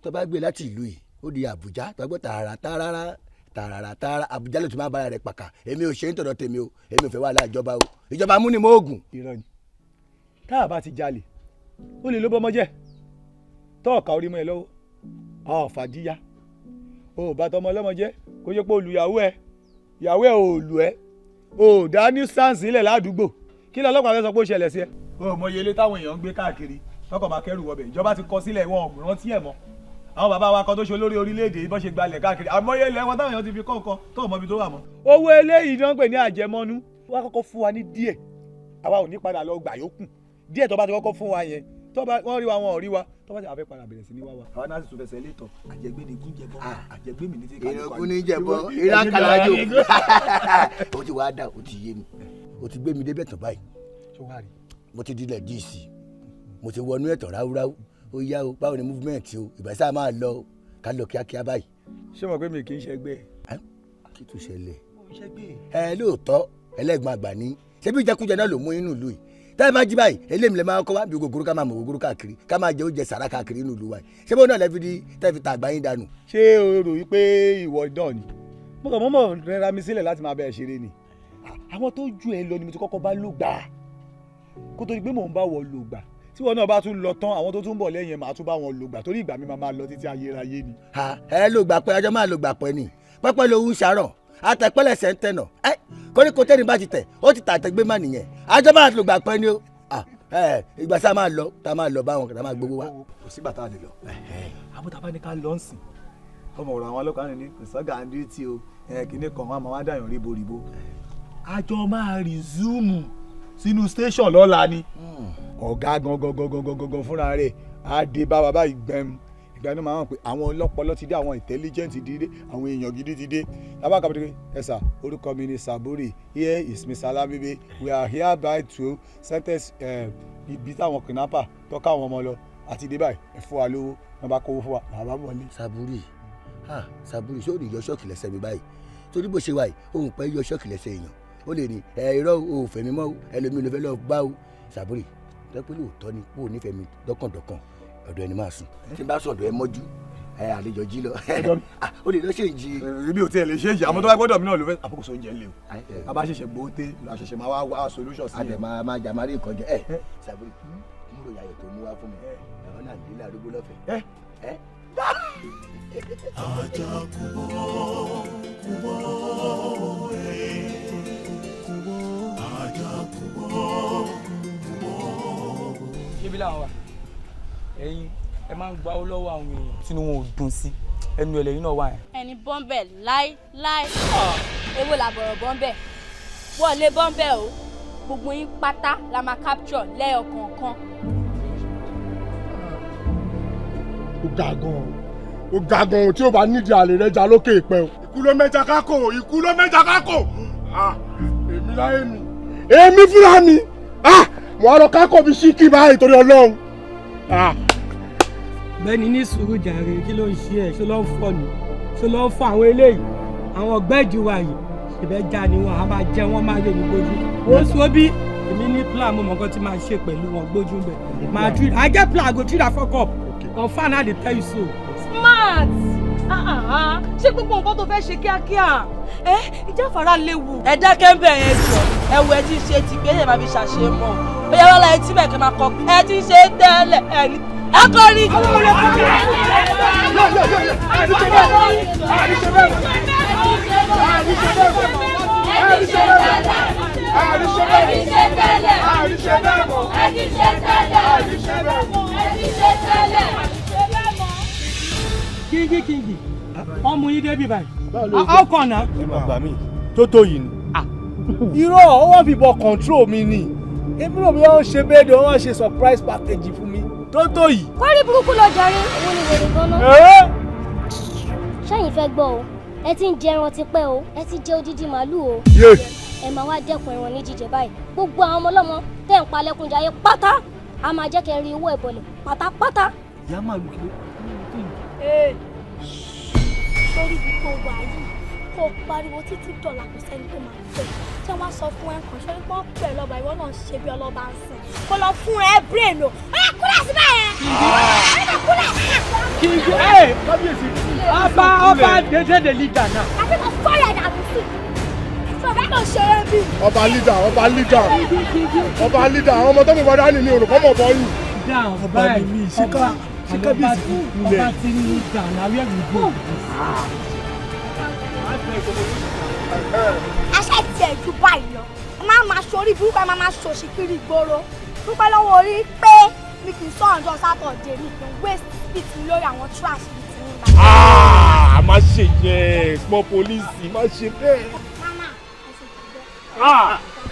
tó bá gbé láti ìlú yìí ó di Àbújá tó gbọ́ tààrà Àbújá ló ti máa bára rẹ̀ pàkà èmi ò ṣe ń tọ̀dọ̀ tèmi o èmi ò fẹ́ wà láàjọba o ìjọba mú ni mo oògùn. irọ́ ni tá a bá ti jalè ó lè ló bọ́mọ jẹ́ tọ́ọ̀ka orí mọ́ ẹ lọ́wọ́ ọ̀ fàdíyà o bá tọmọ ọlọ́mọ jẹ́ kó yẹ pé olùyàwó ẹ ìyàwó ẹ ò lù ẹ o dá ní sáǹsì ilẹ̀ ládùúgbò kí ni ọlọ́pàá fẹ́ sọ pé ó ṣẹlẹ̀ sí ẹ. o mọ iye ilé táwọn èèyàn ń gbé káàkiri lọ́kọ̀ máa kẹ́rù wọbẹ̀ ìjọba ti kọ sílẹ̀ wọn ò rántí ẹ̀ mọ́ àwọn bàbá wa kan tó ṣe olórí orílẹ̀-èdè bọ́n ṣe gbalẹ̀ káàkiri àmọ́yé ilẹ̀ wọn táwọn èèyàn ti fi kọ̀ọ̀kan tó mọ ibi tó wà mọ́. owó eléyìí ni wọ́n ń pè ní àjẹmọ́nú wọ́n á kọ́kọ́ fún wa ní díẹ̀ àwa ò ní padà lọ gbà yókù díẹ̀ tó bá ti kọ́kọ́ fún wa yẹn tó bá wọ́n rí wa wọn ò rí wa tó bá ti àfẹ́ padà bẹ̀rẹ̀ sí ní wá wa. àwa náà sì tún fẹsẹ̀ létọ̀ àjẹgbé ni gúnjẹbọ àjẹgbé mi ní ti kájú ìrọ̀kún ní jẹ̀bọ ìrákàlájò o ti wá dà o ti yé mi o ti gbé mi débẹ̀ tán báyìí mo ti dilẹ̀ díìsì mo ti wọnú ẹ̀tọ́ ráúráú ó yá o báwo ni movement o ìbáṣà máa lọ ká lọ kíákíá báyìí. ṣé mo pé mi kì í ṣẹgbẹ́ ẹ kí tún ṣẹlẹ̀ ẹ lóòótọ́ ẹlẹ́gbọ̀n àgbà ní ṣebí ìjẹkújẹ náà ló mú inú ìlú yìí táyà máa jí báyìí eléyìí lè máa kọ́ wá bí gògóró ká máa mọ̀ gògóró káàkiri ká máa jẹ oúnjẹ sàrà káàkiri inú ìlú wa yìí ṣé bó náà lẹ́fi di tẹ́fi ta àgbà yín dànù. ṣé o rò wípé ìwọ náà ni mo kàn mọ́mọ́ rẹra mi sílẹ̀ láti máa bẹ̀rẹ̀ ṣeré ni àwọn tó ju ẹ lọ ni mo ti kọ́kọ́ bá lò gbà kó tó di pé mò ń bá wọ lò gbà tí wọn náà bá tún lọ tán àwọn tó tún bọ̀ lẹ́yìn màá tún bá wọn lò gbà torí ìgbà mi máa lọ títí ayérayé ni. ẹ lò gbà pé ọjọ́ máa lò gbà pẹ́ ni pẹ́pẹ́ ló ń ṣàrọ̀ àtẹ̀pẹ́lẹ̀sẹ̀ ń tẹ̀nà koríko tẹ́ni bá ti tẹ̀ ó ti tàtẹ̀gbé má nìyẹn àjọ máa lò gbà pẹ́ ni ó ìgbà tá a máa lọ báwọn tá a máa gbowó wa. kò sígbà tá a lè lọ àmọ́ tá a bá ní ká lọ sìn ọmọ ọ̀rọ̀ àwọn ọlọ́pàá ní kò sọ́gà ń dí tí o kìnìún kan wọn máa wá dàyàn ríboríbo àjọ máa resume sínú station lọ́la ni ọ̀gá gangan fúnra rẹ̀ á dé bá bàbá ìgbẹ́m ìgbà ni màá hàn pé àwọn ọlọ́pọlọ ti dé, àwọn intelligent ti dé, àwọn èèyàn gidi ti dé. Lábàá kàbí ẹ sà, orúkọ mi ni Saburi, here is Mr. Alabibi, we are hereby to sentence ibi táwọn kidnapper tọ́ka àwọn ọmọ lọ àti dé báyìí ẹ fún wa lówó wọn bá kówó fún wa bàbá wọlé. Saburi ṣé ò ní yọ ṣọ́ọ̀kì lẹ́sẹ̀ mi báyìí torí bó ṣe wà yìí òun pẹ́ yọ ṣọ́ọ̀kì lẹ́sẹ̀ èèyàn ó lè ní irọ́ o fẹ̀mí mọ́ ẹlòmíì ló fẹ́ lọ bá o. Saburi dẹ́pẹ́ lóòótọ́ ni kó o nífẹ̀ẹ́ mi dọ́kàndọ́kàn ọ̀dọ̀ ẹni máa sùn tí n bá sọ̀dọ̀ ẹ mọ́jú àlejò jí lọ ó lè lọ ṣe ìjì. èmi ò tiẹ̀ lè ṣe ìjì àmọ́ tó bá gbọ́dọ̀ mi náà ló fẹ́ àkókò sóúnjẹ ńlẹ̀ o a bá ṣẹ̀ṣẹ̀ gbowó té la ṣẹ̀ṣẹ̀ máa wá solution sí i. àdè máa jà máa rí nǹkan jẹ Saburi múlò yàyò tó mú wá fún mi ẹ̀rọ náà délé arúgbó lọ́fẹ̀ẹ́. Ajá kúbọ̀ kúbọ̀ ajá kúbọ̀ kúbọ̀. ṣébí làwọn wà ẹ̀yin ẹ máa ń gba owó lọ́wọ́ àwọn èèyàn tínú wọn ò dùn sí ẹnu ẹlẹ́yìn náà wà yẹn. ẹni bọ́ńbẹ̀ láíláí èwo làbọ̀rọ̀ bọ́ńbẹ̀ wọ́n lé bọ́ńbẹ̀ o gbogbo yín pátá la máa capture lẹ́ẹ̀kọ̀ọ̀kan. ó ga gan tí ó bá nídìí àlè rẹ jà lókè ìpẹ́ o. ikú ló mẹ́ja kákò èmi láyé mi èmi fúnra mi mo á lọ kákò bí síkì báyìí torí Ọlọ́run. bẹ́ẹ̀ni ní sùúrù jàre kí ló ń ṣe ẹ̀ ṣó ló ń fọ́ ni ṣó ló ń fọ́ àwọn eléyìí àwọn ọ̀gbẹ́jì wa yìí ṣèbẹ́ já ni wọn a máa jẹ wọn máa lè ní gbójú wọ́n sọ bí èmi ní plan mo mọ̀ nǹkan tí máa ṣe pẹ̀lú wọn gbójú bẹ̀ máa treat I get plan I go treat her fuck up confam how they tell you so. Smart ṣé gbogbo nǹkan tó fẹ́ ṣe kíákíá ìjáfara léwu. ẹ dákẹ́ ń bẹ̀ yẹn sọ ẹ̀wù ẹ ti ṣe ti gbé yẹn máa fi ṣàṣe mọ́ bóyá wọ́n la ẹ tí bẹ̀kẹ́ máa kọ ẹ ti ṣe tẹ́lẹ̀ ẹni ẹ kọ́ rí. Kingi ọmọ yín débi báyìí how come na. ẹ máa gbà mí tó yìí ni. irọ́ ó wọ́n fi bọ̀ control mi ni èmi náà bí wọ́n ṣe bẹ́ẹ̀ ni wọ́n ṣe surprise package fún mi tó yìí. kọ́rí burúkú lọ jàre owó ni wèrè gan-an. ṣẹ́yìn fẹ́ gbọ́ o ẹ ti ń jẹ ẹran tipẹ́ o ẹ ti jẹ odidi màálùú o. ẹ máa wá dẹ́kun ẹran ní jíjẹ báyìí gbogbo àwọn ọmọ ọlọ́mọ tẹ̀ ń palẹ̀kùnjayé pátá a máa jẹ́ kẹ́ rí owó ẹ̀bọ̀lẹ̀ pátápátá. ìyá màálù kí ló sórí ibi tó wà yìí kó pariwo títí dọ̀là kò sẹ́ni tó máa fẹ́ tí wọ́n sọ fún ẹ kàn ṣé wọ́n pè é lọ́ba ìwọ náà ṣe bí ọlọ́ba ń sìn kó lọ fún ẹ brain o ẹ kúrẹ́ síbẹ̀ yẹn. kí kábíyèsí ọba dédé leader náà. àti kò fọ́ọ̀rọ̀ ẹ̀dá mi sí sọ̀rọ̀ kò ṣeré bí. ọba leader àwọn ọmọ tó mú bọ́dá ní olùkọ́ mọ̀ bọ́ yìí. ọba ni mi ṣíkà kábíyèsí ọba ti ní leader náà wíwẹ̀ gbogbo. aṣẹ́ tiẹ̀ ju báyìí lọ ẹ máa ṣorí burúkú ẹ máa ṣòṣì kiri ìgboro dúpẹ́ lọ́wọ́ orí pé mi kì í sọ ọjọ́ sátọ̀dé mi kì í waste speed mi lórí àwọn trash mi ti ń bá. má ṣe yẹn small police má ṣe bẹ́ẹ̀. mama ẹ ṣe ti bẹ́ẹ̀.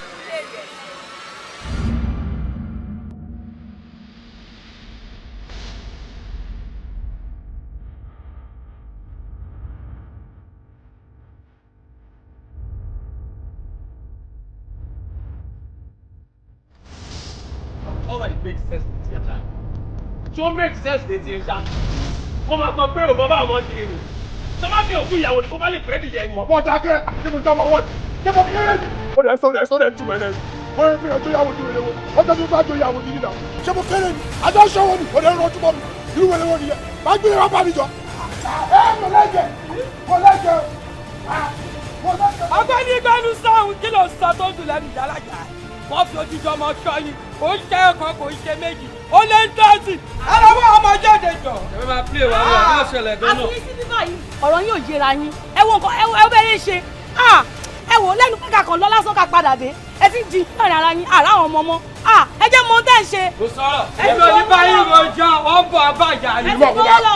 tó make sense létí ń ṣá wọ́n máa sọ pé òbọ̀ bá àwọn ti rìn tó bá fi òkú ìyàwó ni kó bá lè pẹ́ nìyẹn mọ̀. bọ́ dákẹ́ níbi tí wọ́n wọ́n ṣé mo kéré ni. ó lè sọ lè túmọ̀ ẹ̀ wọ́n rí pé ọjọ́ ìyàwó ti rẹ̀ wọ́n ọjọ́ tó bá jọ ìyàwó ti nílà ṣé mo kéré ni àjọ ṣọwọ́ ni ó lè rán ọtúbọ̀ mi irú wẹ̀lẹ̀ wọn nìyẹn má gbé ìwà bá mi jọ. ọgbẹ́ni gbẹ́nu sáhùn kí ló sọ tó dùn lẹ́nu ìyálàjà wọ́n fi ojújọ ọmọ ṣọ́ ni kò ń ṣe ẹ̀kan kò ń ṣe méjì ó lé ń tọ́sí ẹlọ́wọ́ ọmọ jáde jọ. ẹ máa pè wá wà ní ọ̀ṣẹ̀lẹ̀ gan-an. àfi sí bíbá yìí ọ̀rọ̀ yóò yéra yín ẹ wo nǹkan ẹ bẹ́ẹ̀ ṣe ẹ wò lẹ́nu pẹ́ka kan lọ lásán ká padà dé ẹ ti di láàrin ara yín àrà àwọn ọmọ mọ́ ẹ jẹ́ mọ tẹ́ ń ṣe. kò sọ̀rọ̀ ẹgbẹ́ oníbàárì rojọ́ ọ̀bọ̀ àbájá ni. ẹ ti kọ́ lọ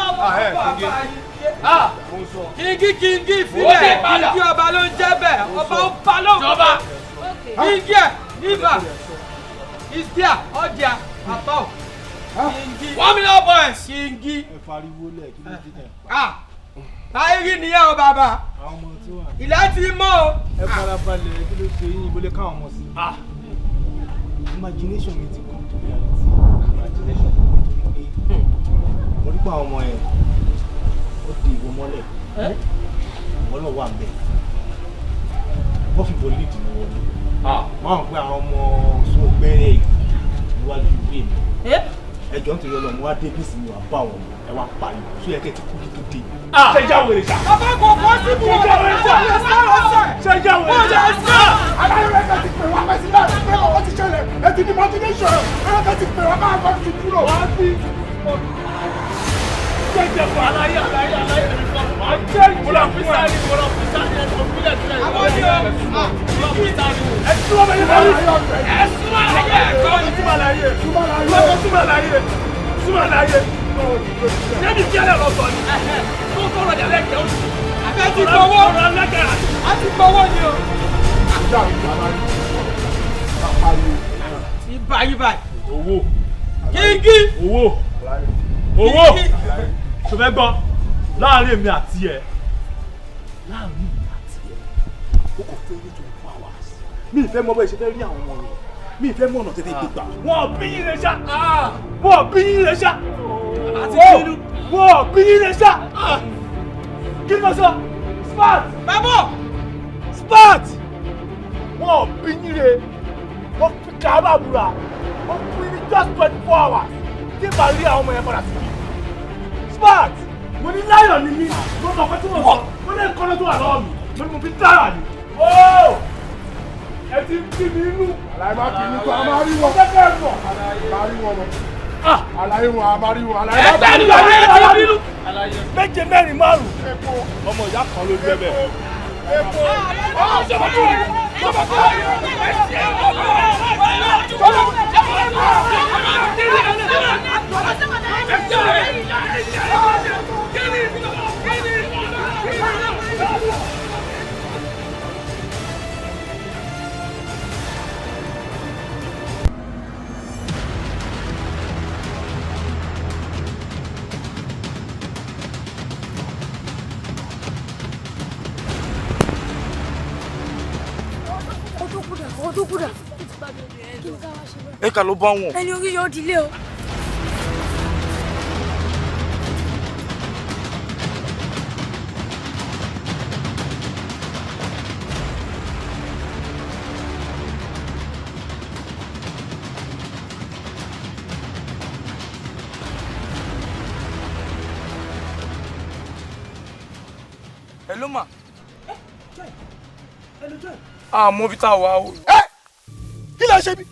kíngí ìfilẹ̀ kíngí ọba ló ń jẹ́ bẹ́ẹ̀ ọba ó bá lóhùn. kíngí ẹ̀ ibà ìsíà ọjà àtọ̀ 1 million boys kíngí. ẹ fariwo lẹ kí ló dé dẹ. táyé rí nìyẹn o bàbá ilẹ̀ ti mọ́ o. ẹ fara balẹ̀ kí ló ṣe yín ìbólé káwọn ọmọ sí. imagination mi ti come to reality imagination mi ti pé mo rí pa àwọn ọmọ yẹn ó di ìwọ mọ́lẹ̀ ìwọ náà wà bẹ́ẹ̀ wọ́n fi bọ́ líìdì ní wọlé máa ń pẹ́ àwọn ọmọ sún gbẹ́rẹ́ níwájú ìwé mi ẹjọ́ ń tẹ̀lé ọlọ́mọ wá dé bí sinmi wà bá wọn ẹ wá pariwo tó yẹ kẹ́ ti kú tó dé. ṣe jáwé rẹ sá. bàbá kò kọ́ sí mi. ṣe jáwé rẹ sá. ṣe jáwé rẹ sá. aláyọ̀ rẹ̀ kẹ́ ti pè wá pẹ́ sílẹ̀ pé ọkọ̀ ti ṣẹlẹ̀ ẹ ti ní motivation ẹ̀rọ kẹ́ ti pè wá káwọn kan ti dúró. wá sí jẹjẹ fún aláyé máa jẹ ìwúlò Fisayo ìwúlò Fisayo ẹ tó fílẹ̀ sílẹ̀ ìwúlò Fisayo ẹ túmọ̀ bẹ́ẹ̀ ni ẹ túmọ̀ àlàyé ẹ̀kọ́ ni túmọ̀ àlàyé túmọ̀ àlàyé ṣé ní kí ẹ lè lọ sọ ni tó sọ̀rọ̀ yẹn lẹ́kẹ̀ẹ́ ó sì àbẹ́ ti gbowó a ti gbowó ni o. ibà owó kíngí owó tó fẹ́ gbọ́ láàrin èmi àti ẹ̀ ó kò fẹ́ ní 24 hours mi ìfẹ́ mọ́ bẹ́ẹ̀ ṣe fẹ́ rí àwọn ọmọ rẹ̀ mi ìfẹ́ mọ́ ọ̀nà tètè gbégbà wọ́n bí yín lè ṣá wọ́n bí yín lè ṣá wọ́n bí yín lè ṣá kí ni mo sọ smart bàbá smart wọ́n bí yín lè wọ́n fi kàábà búra wọ́n fi ní just 24 hours kí n bá rí àwọn ọmọ yẹn padà sí smart mo ní láyọ̀ ní mi mo mọ̀ pé tí mo sọ mo ní nǹkan tó wà lọ́wọ́ mi mo ní mo fi dára ni. ẹ ti ń bí mi inú. àlàyé má bínú tó a máa rí wọn. ọjọ́ bẹ́ẹ̀ mọ̀. máa rí wọn mọ. àlàyé wọn a máa rí wọn. àlàyé má bínú tó a máa rí wọn. méje mẹ́rin márùn. ọmọ ìyá kan ló jẹ́ bẹ́ẹ̀. epo. Odúkúdà. ẹ kà ló bá wọn. Ẹni orí yóò dilé o. Hello ma. Mo bí tá a wà o. Kí ló ṣe bí.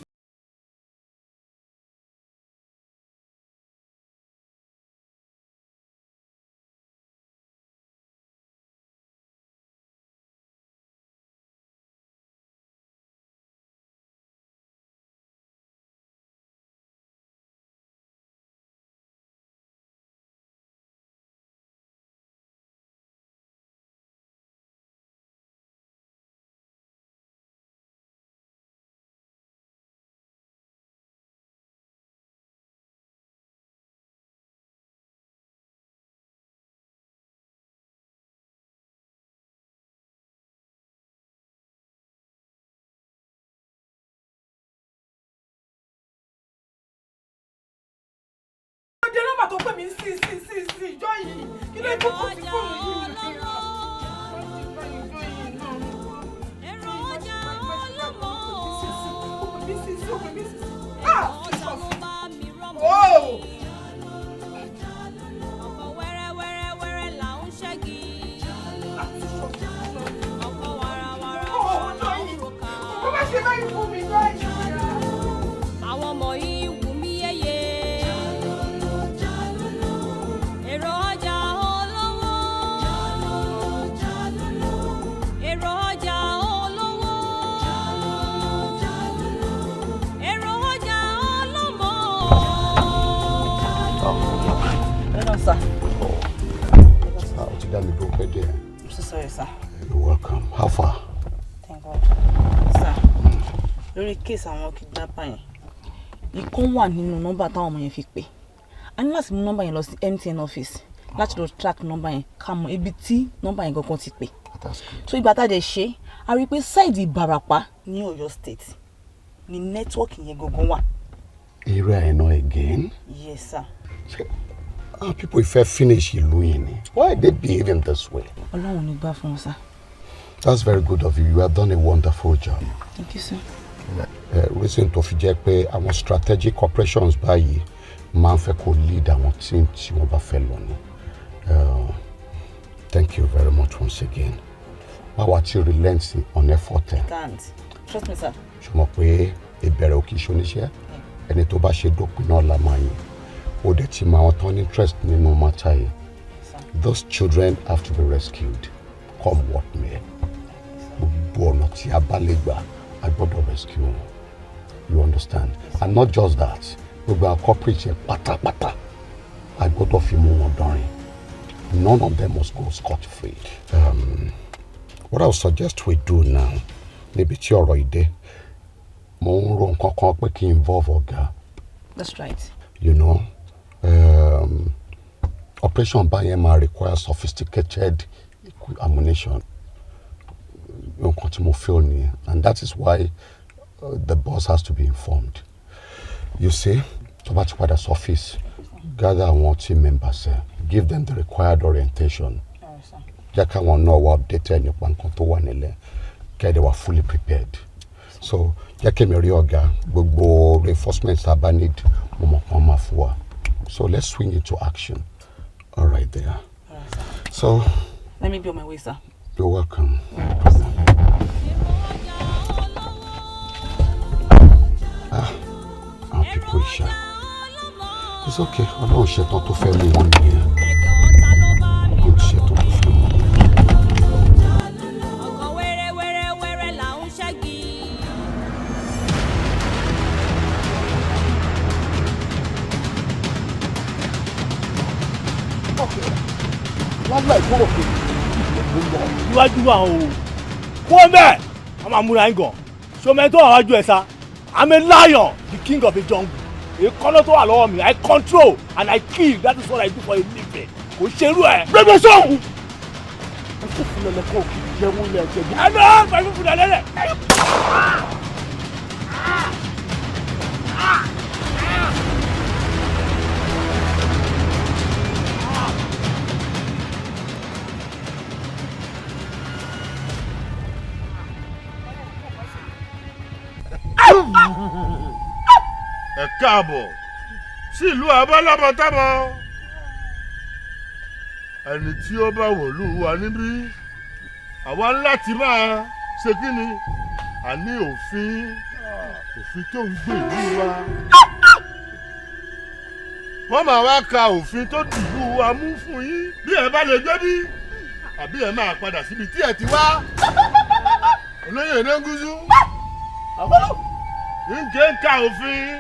Ọjọ́ nọ́mbà tó pè mí sí ìjọ yìí kí ló kó kó sí fóònù yìí nìkan. Àwọn ọmọ yìí wù mí yéye. Èrò ọjà olówó. Èrò ọjà olówó. Èrò ọjà olówó. Hello, sir. How did that go, dear? I'm so sorry, sir. You're welcome. How far? Thank God. Sir, lórí case àwọn kidnapper yẹn, ìkan wà nínú nọ́mbà táwọn ọmọ yẹn fi pè a ní láti mú nọ́mbà yẹn lọ sí MTN office láti lọ track nọ́mbà yẹn ká mọ ibi tí nọ́mbà yẹn gangan ti pè so ìgbà tá a dẹ̀ ṣe a rí i pé sáìdì Ìbàràpá ní Ọ̀yọ́ state ni nẹ́tíwọ́ọ̀kì yẹn gangan wà. Area I know again? Yes, sir. People if I finish ìlú yìí ni. Why are they behaving this way? Ọlọ́run ní gbà fún wọn, sir. That's very good of you. You have done a wonderful job. Thank you, sir. Reason tó fi jẹ́ pé àwọn strategic operations báyìí máa ń fẹ́ kó lead àwọn team tí wọ́n bá fẹ́ lọ ni. Thank you very much once again. Báwa ti relent on effort ẹ̀. Can't. Trust me, sir. Ṣùgbọ́n pé ìbẹ̀rẹ̀ òkè ìṣoníṣẹ́ ẹni tó bá ṣe dópin náà la máa yìn. Ó dẹ̀ ti máa wọ́n tán interest nínú mata yìí. Those children have to be rescued. Come what may. Gbogbo ọ̀nà tí a bá lè gbà a gbọ́dọ̀ rescue wọn. You understand? And not just that. Gbogbo our corporate yẹn pátápátá a gbọ́dọ̀ fi mú wọn dánrin. None of them must go scot-free. What I would suggest we do now, níbi tí ọ̀rọ̀ yìí dé, mo ń ro nǹkan kan pé kí n involve ọ̀gá. That's right. You know, operation báyẹn máa require sophisticated ammunition. Nǹkan tí mo feel nìyẹn, and that is why the boss has to be informed. You see, tó bá ti padà surface, gather àwọn team members, give them the required orientation. Jẹ́ káwọn náà wà updated nípa nǹkan tó wà nílẹ̀, kẹ́ they were fully prepared. So jẹ́ kí mi rí ọ̀gá gbogbo reinforcements tá a bá need mo mọ̀ kàn máa fún wa. So let's swing into action. All right there. So let me be on my way, sir. You're welcome. Our people is it's okay. Ọlọ́run ṣetán tó fẹ́ mú wọn nìyẹn. Ọlọ́run ṣetán tó fẹ́ mú wọn. Lálẹ́ ìkóró pé iwájú wa o kó mẹ́ a máa múra yín gan ṣọmọ tó wà wájú ẹ̀ sá I'm a lion, the king of the jungle. Èkánná tó wà lọ́wọ́ mi, I control and I kill. That is what I do for a living. Kò ṣerú ẹ̀. Bẹ́ẹ̀ sọ̀hún. Ẹ kò fún ẹlẹ́kọ̀ọ́ òkè jẹ́wọ́ ilé ẹ̀jẹ̀ bí. Ẹ náà pẹ̀lú fún ẹlẹ́lẹ̀. Ẹ káàbọ̀ sí ìlú abọ́lábọ́tábọ́ ẹni tí ó bá wọ̀lú wa níbí àwa láti máa ṣe kí ni a ní òfin tó ń gbé ìlú wa wọ́n máa wá ka òfin tó dìlú wa mú fún yín bí ẹ bá lè gbé bí àbí ẹ máa padà síbi tí ẹ ti wá olóyè Ẹ̀nẹ́gúsú ǹjẹ́ ń ka òfin.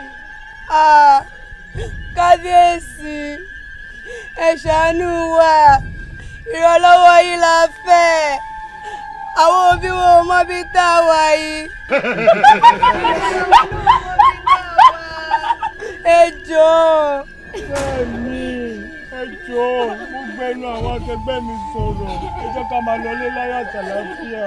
Kábíyèsí ẹ ṣàánú wa ìrànlọ́wọ́ yìí la fẹ́ àwọn òbí wo mọ bí tá a wà yìí. Ẹ jọ̀ọ́. Bẹ́ẹ̀ni ẹ jọ̀ọ́ mo gbẹnu àwọn akẹgbẹ́ mi sọ̀rọ̀ ẹ jẹ́ ká máa lọlé láyọ̀ àtàlàáfíà.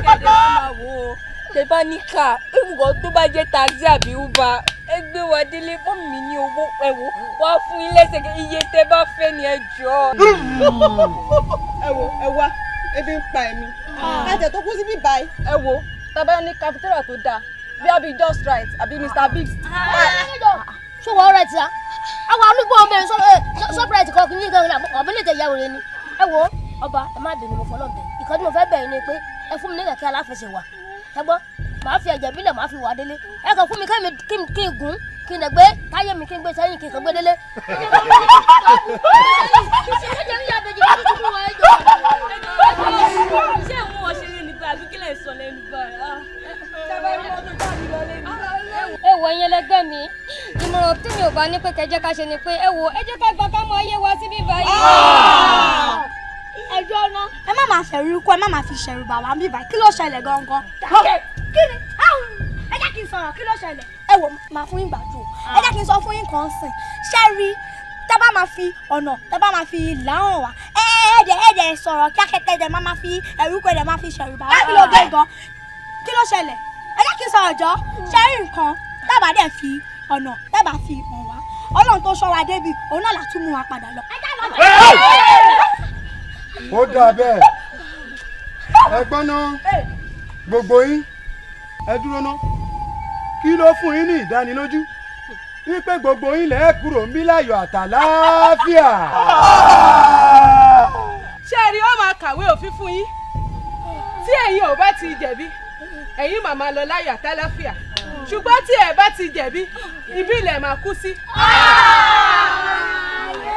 Kẹ̀kẹ́ wa máa wò ó tẹ bá ní ká nǹkan tó bá jẹ́ taxi àbí uber ẹ gbé wa délé fún mi ní owó ẹ̀wò wá fún yín lẹ́sẹ̀ iye tẹ bá fẹ́ ni ẹ jọ̀ọ́. ẹ wo ẹ wá ebi ń pa ẹ̀mí láti ẹ̀ tó kú síbí báyìí. ẹ wo tábà ní cafeteria tó dáa bí àbí just right àbí Mr. Biggs. ṣé wọ́n rẹ̀ ti á àwọn àlùkò ọmọ ẹ̀ sọ́pẹ̀rẹ̀tì kan kìíní gan-an ọ̀bẹ lè tẹ̀ ìyàwó rẹ ni. ẹ wo ọba ẹ má bínú mo fọlọ́ bẹ̀ ìkọ́ tí mo fẹ́ bẹ̀ ni pé ẹ fún mi ní kẹ̀kẹ́ aláfẹsẹ̀wà ẹ gbọ́ màá fi ẹ̀jẹ̀ bílẹ̀ màá fi wà délé ẹ kàn fún mi kí n gùn kí n dẹ̀ gbé táyé mi kí n gbé sẹ́yìn kí n kàn gbé délé. ṣé ìwọ̀n ọ̀ṣẹ́rẹ́ nípa àbí kílẹ̀ sọ lẹ́nu báyìí. ẹ wo ẹ̀yin ẹlẹgbẹ́ mi ìmọ̀ràn tí mi ò bá ní pé kẹjẹ́ ká ṣe ni pé ẹ wo ẹ jẹ́ ká gbà ká mọ ayé wa síbí báyìí. ẹjọ́ ọ̀nà ẹ má máa fi ṣẹ̀rù bà wá bíbá kí ló ṣẹlẹ̀ gangan. kí ni ẹ jẹ́ kí n sọ̀rọ̀ kí ló ṣẹlẹ̀ ẹ wò máa fún yín gbàdúrà ẹ jẹ́ kí n sọ fún yín kan sìn ṣé rí tá bá máa fi ọ̀nà tá bá máa fi láhàn wá ẹ̀ẹ́dẹ̀ sọ̀rọ̀ kí akẹ́kẹ́ dẹ̀ máa fi ẹ̀rú pé dẹ̀ máa fi ṣẹ̀rù bá wá kí ló dé gan kí ló ṣẹlẹ̀ ẹ jẹ́ kí n sọ̀rọ̀ jọ ṣé rí nǹkan tábà dẹ̀ fi ọ̀nà tábà fi hàn wá ọlọ́run tó ṣọ́ wa débi òun náà látún mú wa padà lọ. ó dà bẹ́ẹ̀ ẹ gbọ́n náà gbogbo yín ẹ dúró ná kí ló fún yín ní ìdánilójú wípé gbogbo yín lẹ́ẹ̀ kúrò ń bí láyọ̀ àtàlàáfíà. ṣé ẹ rí ó máa kàwé òfin fún yín tí ẹ̀yin ò bá ti jẹ̀bi ẹ̀yin màmá lọ láyọ̀ àtàlàáfíà ṣùgbọ́n tí ẹ bá ti jẹ̀bi ibi ilẹ̀ máa kú sí.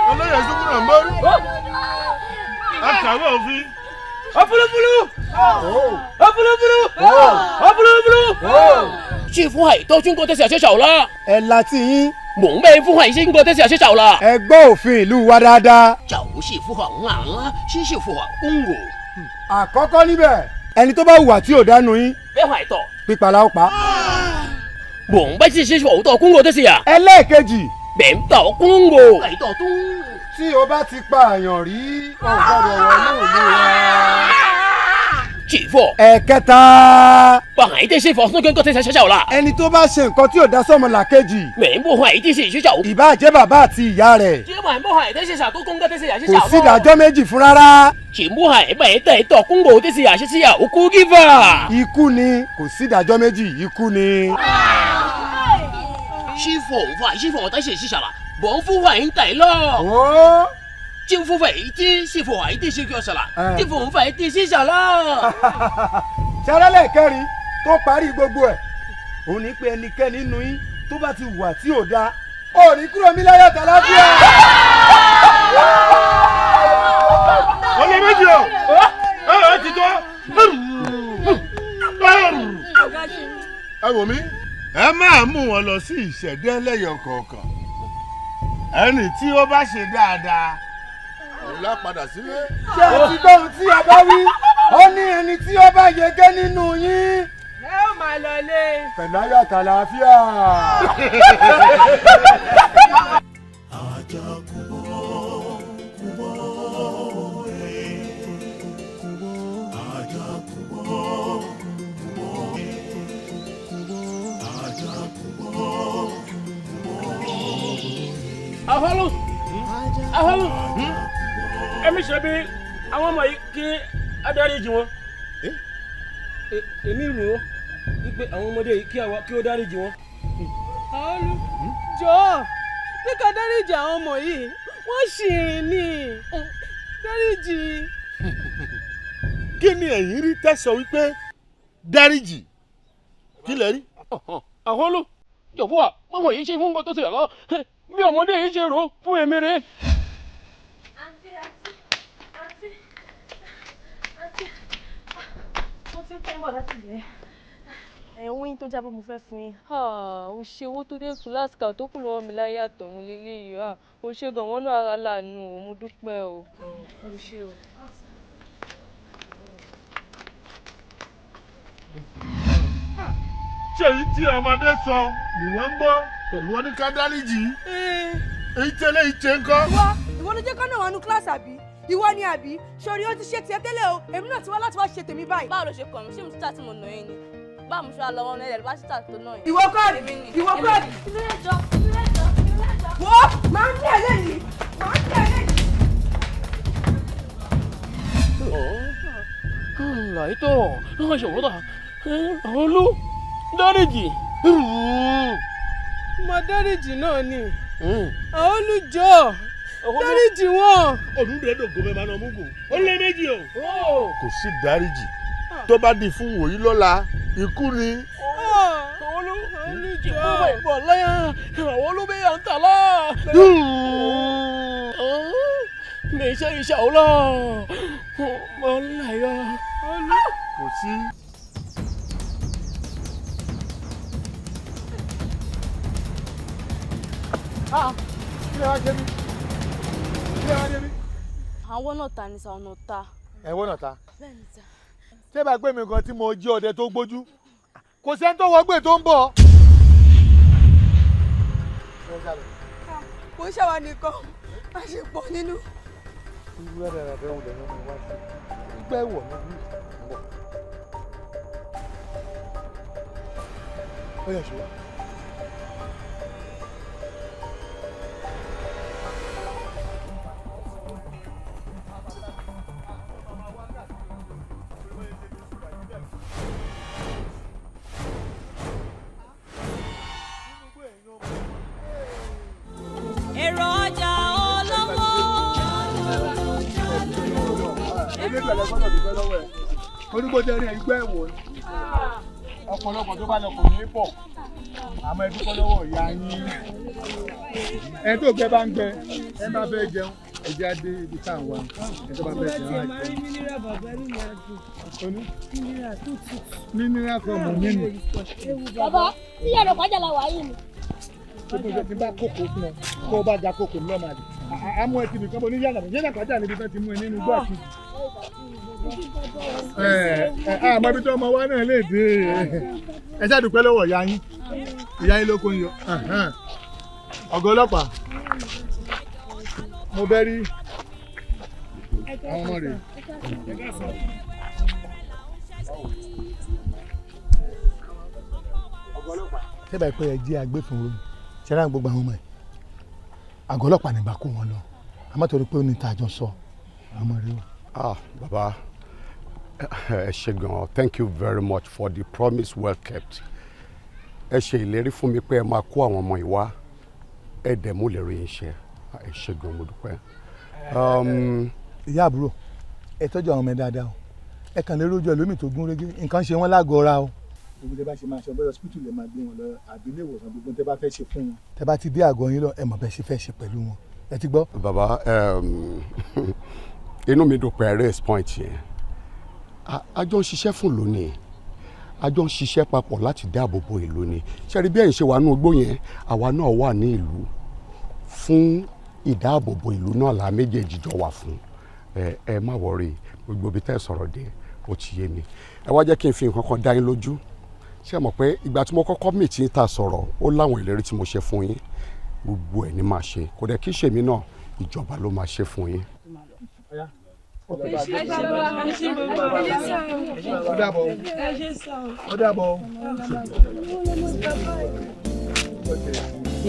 olóyè sukùnà ń bọ́rí akàwé òfin. ọ̀fúlùfúlù ọ̀fúlùfúlù ọ̀fúlùfúlù. 去福海都经过这小学少了。 ẹ láti yín. 蒙被福海经过这小学少了。 ẹ gbọ́ òfin ìlú wa dáadáa. 早是福海昂，西是福海公我。 àkọ́kọ́ níbẹ̀ ẹni tó bá hùwà tí ò dánu yín. 别坏的。 pípa la ó pa. 蒙被是是我的公我的事呀。 ẹlẹ́ẹ̀kejì. 别到公我。来到东。 tí o bá ti pa àyàn rí o gbọ́dọ̀ wọlé òlu rẹ. 姐夫。 ẹ̀kẹta. 本来的是否是跟过这小学少了。 ẹni tó bá ṣe nǹkan tí ò dá sọ́mọ làkejì. 每不坏的是学校。 ìbá jẹ́ bàbá àti ìyá rẹ̀. 今晚不坏的是小都公的是小学 kò 少 sí ìdájọ́ méjì fún rárá. 全部係咪得到公我的是小學是有估計法。 ikú ni kò sí ìdájọ́ méjì ikú ni. 師傅壞師傅的是小了，王夫壞得了。 哦。 政府壞的師傅壞的是叫小了，政府壞的是小了。 ṣálálẹ̀ kẹrin tó parí gbogbo ẹ̀ òun ní pé ẹnikẹ́ni nínú yín tó bá ti wà tí ò dáa ò ní kúrò mí láyọ̀ àtàlàáfíà. ọlọ méjì o ẹ ti tó. ẹ wò mí ẹ máa mú wọn lọ sí ìṣẹ̀dá ẹlẹ́yọ̀ kọ̀ọ̀kan ẹni tí ó bá ṣe dáadáa òun lá padà sílé. ṣé ẹ ti gbọ́ ohun tí a bá wí ó ní ẹni tí ó bá yege nínú yín. ẹ ó máa lọ lé. pẹ̀lú ayọ̀ àtàlàáfíà. Aholu aholu ẹ̀mí ṣe bí àwọn ọmọ yìí kí adáríjì wọn èmi rò ó wípé àwọn ọmọdé yìí kí ó dáríjì wọn. Aholu jọ̀ọ́ bí ká dáríjì àwọn ọmọ yìí wọ́n ṣì rìn ní dáríjì. kí ni ẹ̀yin rí tẹ̀sán wípé dáríjì kí lẹ rí. Aholu jọ̀wọ́ ọmọ yìí ṣe fún nǹkan tó ṣe lọ bí ọmọdé yìí ṣe rò ó fún èmi rẹ. owó yín tó jábọ̀ mo fẹ́ fún yín. ó ṣe owó tó dé sùn lásìkò tó kù lọ́wọ́ mi láyé àtọ̀run lélẹ́yìí ó ṣe gan wọn náà ara láàánú o mo dúpẹ́ o. ó ṣe o. ṣé èyí tí ọmọdé sọ ìwọ́n ń gbọ́ pẹ̀lú wọn ní ká dáríjì èyí tẹ́lẹ̀ ìṣe ń kọ́. ìwọ ló jẹ́ kọ́nà wà nù kíláàsì àbí ìwọ ni àbí sori ó ti ṣe tiẹ̀ tẹ́lẹ̀ o èmi náà ti wá láti wá ṣe tèmi báyìí. báwo ló ṣe kàn mí ṣé mo ti tà tí mo nà yín ni báwo mo ṣe wá lọ́wọ́ ní ẹ̀rọ bá ṣì tà tó náà yín. ìwọ kọ́ ni ìwọ kọ́ ni. wo máa ń tẹ̀ lẹ́yìn máa ń tẹ̀ lẹ́yìn. láìtọ́ àwọn ṣòwò dà Aholu dáríjì. mo dáríjì náà ni Aholu jọ̀ọ́ dáríjì wọn. òun rẹ̀ dògó mẹ́ máa ná mú gùn ó lé méjì o. kò sí dáríjì tó bá di fún wòyí lọ́la ikú ni. Aholu jọ̀ọ́ ìbọn lẹ́yà Aholu bí yà ń tà lá. mi ṣe iṣẹ́ òun lọ mo ń láyọ̀. kò sí. ilé wa jẹ́ mi ilé wa jẹ́ mi. àwọn náà ta ni sa ọ̀nà ta. ẹ wọ́n náà ta. bẹ́ẹ̀ ni ta. ṣé bá gbé mi kan tí mo jí ọdẹ tó gbójú kò sẹ́ni tó wọgbẹ́ tó ń bọ̀. kò ṣàwà nìkan a ṣe pọ̀ nínú. ìgbẹ́ rẹ̀ rẹ̀ bẹ́ẹ̀ wọlé ní ọmọ wá sí ìgbẹ́ ìwọ̀ ní ìlú ìbọ̀. ó yẹ ṣe. èrò ọjà olówó. ẹlẹ́gbẹ̀lẹ́ gbọ́dọ̀ dúpẹ́ lọ́wọ́ ẹ̀ orúkọ tẹ̀rín ẹgbẹ́ ẹ̀wọ̀ ọ̀pọ̀lọpọ̀ tó bá lọ kò ní pọ̀ àmọ́ ẹbí kọ́ lọ́wọ́ ìyá yín ẹ tó gbẹ bá ń gbẹ ẹ bá fẹ́ jẹun ẹjẹ́ adé ibi tá à ń wá ẹ tó bá fẹ́ jẹun á jẹun. mínírà bàbá nínú àdùn mínírà tó tutù. mínírà kan mọ̀ nínú. bàbá tí yàrá kọjá la wà yìí ni. tó tó ti bá kókó fún ọ kó o bá ja kókó lọ́mọ àdì àmú ẹ ti nìkan bó ní yàrá kọjá níbi tó ti mú ẹ nínú gbọ́ àti. àmọ́ ibi tó ọmọ wa náà lè dé ẹ ṣáà dúpẹ́ lọ́wọ́ ìyá yín ló kó ń yọ ọ̀gá ọlọ́pàá mo bẹ́ rí àwọn ọmọ rẹ̀. sẹ́bà ìpẹ́ ẹ̀ jẹ́ agbófinró ṣẹ́ra gbogbo àwọn ọmọ ẹ̀ àgọ́ ọlọ́pàá nígbà kó wọn lọ àmọ́ torí pé ó ní tàjọ sọ ọmọ rẹ̀ o. Baba, ẹ ṣé gan, thank you very much for the promise well kept. Ẹ ṣe ìlérí fún mi pé ẹ máa kó àwọn ọmọ ìwá ẹ dẹ̀ mú lè rí iṣẹ́ ẹ ṣé gan mo dúpẹ́. ìyá àbúrò ẹ tọ́jú àwọn ọmọ ẹ dáadáa o ẹ kàn lè rójú ẹlòmíì tó gún régé nǹkan ṣe wọ́n lágọ̀ọ́ ra o. gbogbo tẹ bá ṣe máa ṣe ọbẹ̀ hospital lè máa gbé wọn lọ àbí ilé ìwòsàn gbogbo tẹ bá fẹ́ ṣe fún wọn. tẹ bá ti dé àgọ́ yín lọ ẹ mọ̀ bẹ́ẹ̀ ṣe fẹ́ ṣe pẹ̀lú wọn ẹ ti gbọ́. Baba, inú mi dùn pé ẹ raise point yẹn a jọ ń ṣiṣẹ́ fún ìlú ni a jọ ń ṣiṣẹ́ papọ̀ láti dáàbò bo ìlú ni ṣe rí bí ẹ̀yin ṣe wà ní igbó yẹn àwa náà wà ní ìlú fún ìdáàbòbò ìlú náà la méjèèjì jọ wà fún ẹ má wọrí gbogbo ibi tẹ́ ẹ sọ̀rọ̀ dé ó ti yé mi ẹ wá jẹ́ kí n fi nǹkan kan dá yín lójú ṣé ẹ mọ̀ pé ìgbà tí mo kọ́kọ́ mì tí ń ta sọ̀rọ̀ ó láwọn ìlérí tí mo ṣe fún yín gbogbo ẹ̀ ní máa ṣe kò dẹ̀ kí ṣèmi náà ìjọba ló máa ṣe fún yín. ó dàbọ̀ ó dàbọ̀.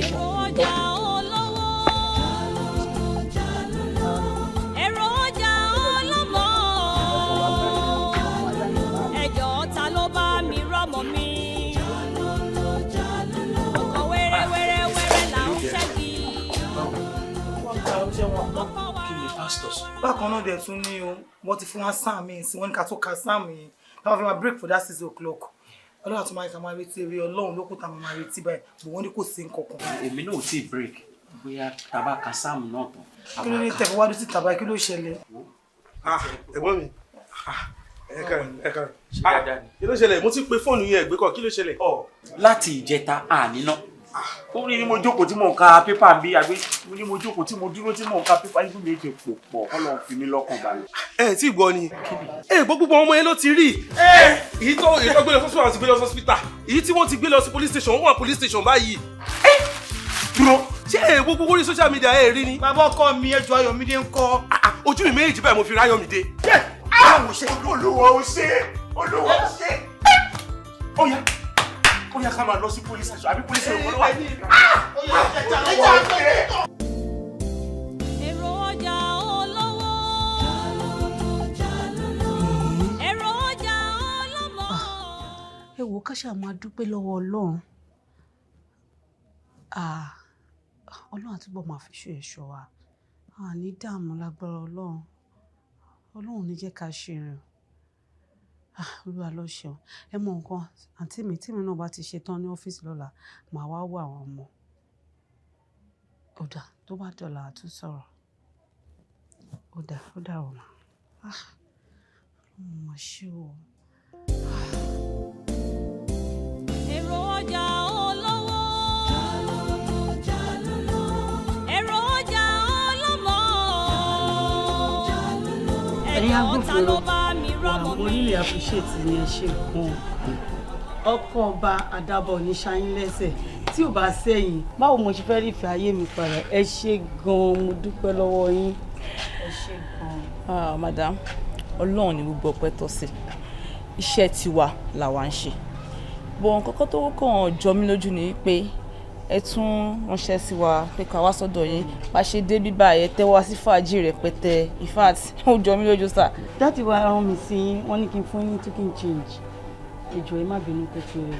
èrò ọjà olówó. èrò ọjà ọlọ́mọ. ẹjọ́ ta ló bá mi rọ́mọ mi. ọkọ̀ wẹ́rẹ́wẹ́rẹ́ là ń ṣẹ́gi. bákan náà dẹ̀ tún ní o wọ́n ti fún wa sáà mi sí wọ́n ní ká tó ka sáà mi táwọn fi máa break for that 6 o'clock ọlọ́run àti máa ká máa retí eré ọlọ́run ló kù tá a máa retí báyìí bò wọ́n ní kò sí nǹkan kan. èmi náà ò tí ì break bóyá tàbá ka sáàmù náà tán. kí ló ní tẹ̀fọ́ wá sí tàbá kí ló ṣẹlẹ̀. ẹ̀gbọ́n mi ẹ kàrẹ̀ kí ló ṣẹlẹ̀ mo ti pe fóònù yẹn ẹ̀gbẹ́ kan kí ló ṣẹlẹ̀. láti ìjẹta àníná ó rí ni mo jókòó tí mò ń ka pépà bí àgbé mo ní mo jókòó tí mo dúró tí mò ń ka pépà inú mi ti pò pọ̀ kọ́ lọ́ọ́ fi mí lọ́kàn balẹ̀. ẹ tí gbọ́ ni gbogbo ọmọ yẹn ló ti rí èyí tó gbé lọ hospital ti gbé lọ hospital èyí tí wọ́n ti gbé lọ sí police station wọ́n wà police station báyìí. dúró ṣé gbogbo orí social media ẹ rí ni. bàbá ọkọ mi ẹjọ́ Ayọ̀mídé ń kọ́. ojú mi méjì báyìí mo fi rí Ayọ̀mídé. Olúwa ó ṣe Olúwa ó ṣe. ó yá ká máa lọ sí police station àbí police station ló wà. èrò ọjà olówó. èrò ọjà ọlọ́mọ. ẹ wò ká ṣáà máa dúpẹ́ lọ́wọ́ Ọlọ́run Ọlọ́run àtúbọ̀ máa fi ṣọ́ ẹ̀ṣọ́ wa ní dààmú lágbára Ọlọ́run ní jẹ́ ká ṣe rìn Olúwa ló ṣeun ẹ mọ nǹkan àǹtí mi tí mi náà bá ti ṣe tán ní ọ́fíìsì lọ́la màá wá wọ àwọn ọmọ ọ̀dà tó bá dọ̀là àtún sọ̀rọ̀ ó dà ọ̀nà ọmọ ṣé o. èrò ọjà olówó. èrò ọjà ọlọ́mọ. ẹ̀yin ẹjọ́ ta ló agbófinró bá mi rọ́mọ mo mi. really appreciate ní ẹ ṣe gan ọkọ ọba àdàbọ̀ ní ṣayín lẹ́sẹ̀ tí ò bá sẹ́yìn báwo mo ṣe fẹ́ rí ìfẹ́ ayé mi padà ẹ ṣé gan-an mo dúpẹ́ lọ́wọ́ yín ẹ ṣé gan-an. Madam Ọlọ́run ni gbogbo ọpẹ́ tọ́ sí iṣẹ́ tiwa làwa ń ṣe bọ̀ nǹkan tó kàn jọ mí lójú ni pé ẹ tún ránṣẹ́ sí wa pé ká wá sọ́dọ̀ yín bá ṣe dé bíbá ẹ tẹ́ wá sí fàájì rẹpẹtẹ in fact ó jọ mí lójú sà. dáàdì wa rán mi sí wọ́n ní kí n fún yín chicken change ìjọ ẹ má bínú kékeré.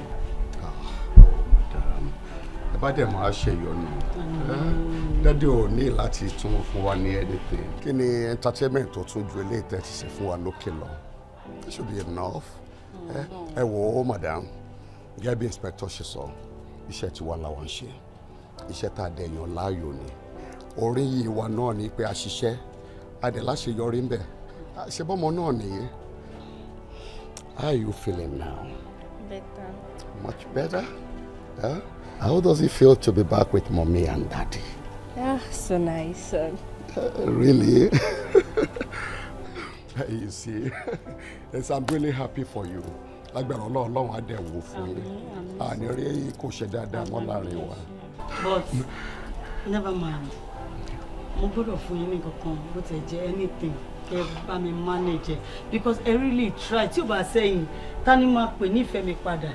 ẹ bá dẹ̀ máa ṣe ìyọnu dáàdì ò ní láti tún fún wa ní anything kí ni entertainment tó tún ju eléyìí tẹ́ ti ṣe fún wa lókè lọ it should be enough. ẹ wò ó madam gẹ́gẹ́ bí inspector ṣe sọ iṣẹ́ tiwa làwa ń ṣe iṣẹ́ tá a dẹ̀ yàn láàyò ni orí yìí wa náà ni pé a ṣiṣẹ́ a dẹ̀ láṣeyọrí ń bẹ̀ ṣe bọ́mọ náà nìyẹn. How are you feeling now? Better. Much better? Huh? How does it feel to be back with mommy and daddy? Yeah, so nice. Really? You see, yes, I'm really happy for you. Lágbára Ọlọ́run á dẹ̀ wò fún yín. Àní rí kò ṣe dáadáa mọ́ láàrin wa. But never mind. Mo gbọ́dọ̀ fún yín ní kankan bó ti jẹ́ anything kẹ́ bá mi manage because I really try tí ò bá sẹ́yìn ta ni máa pè nífẹ̀ẹ́ mi padà.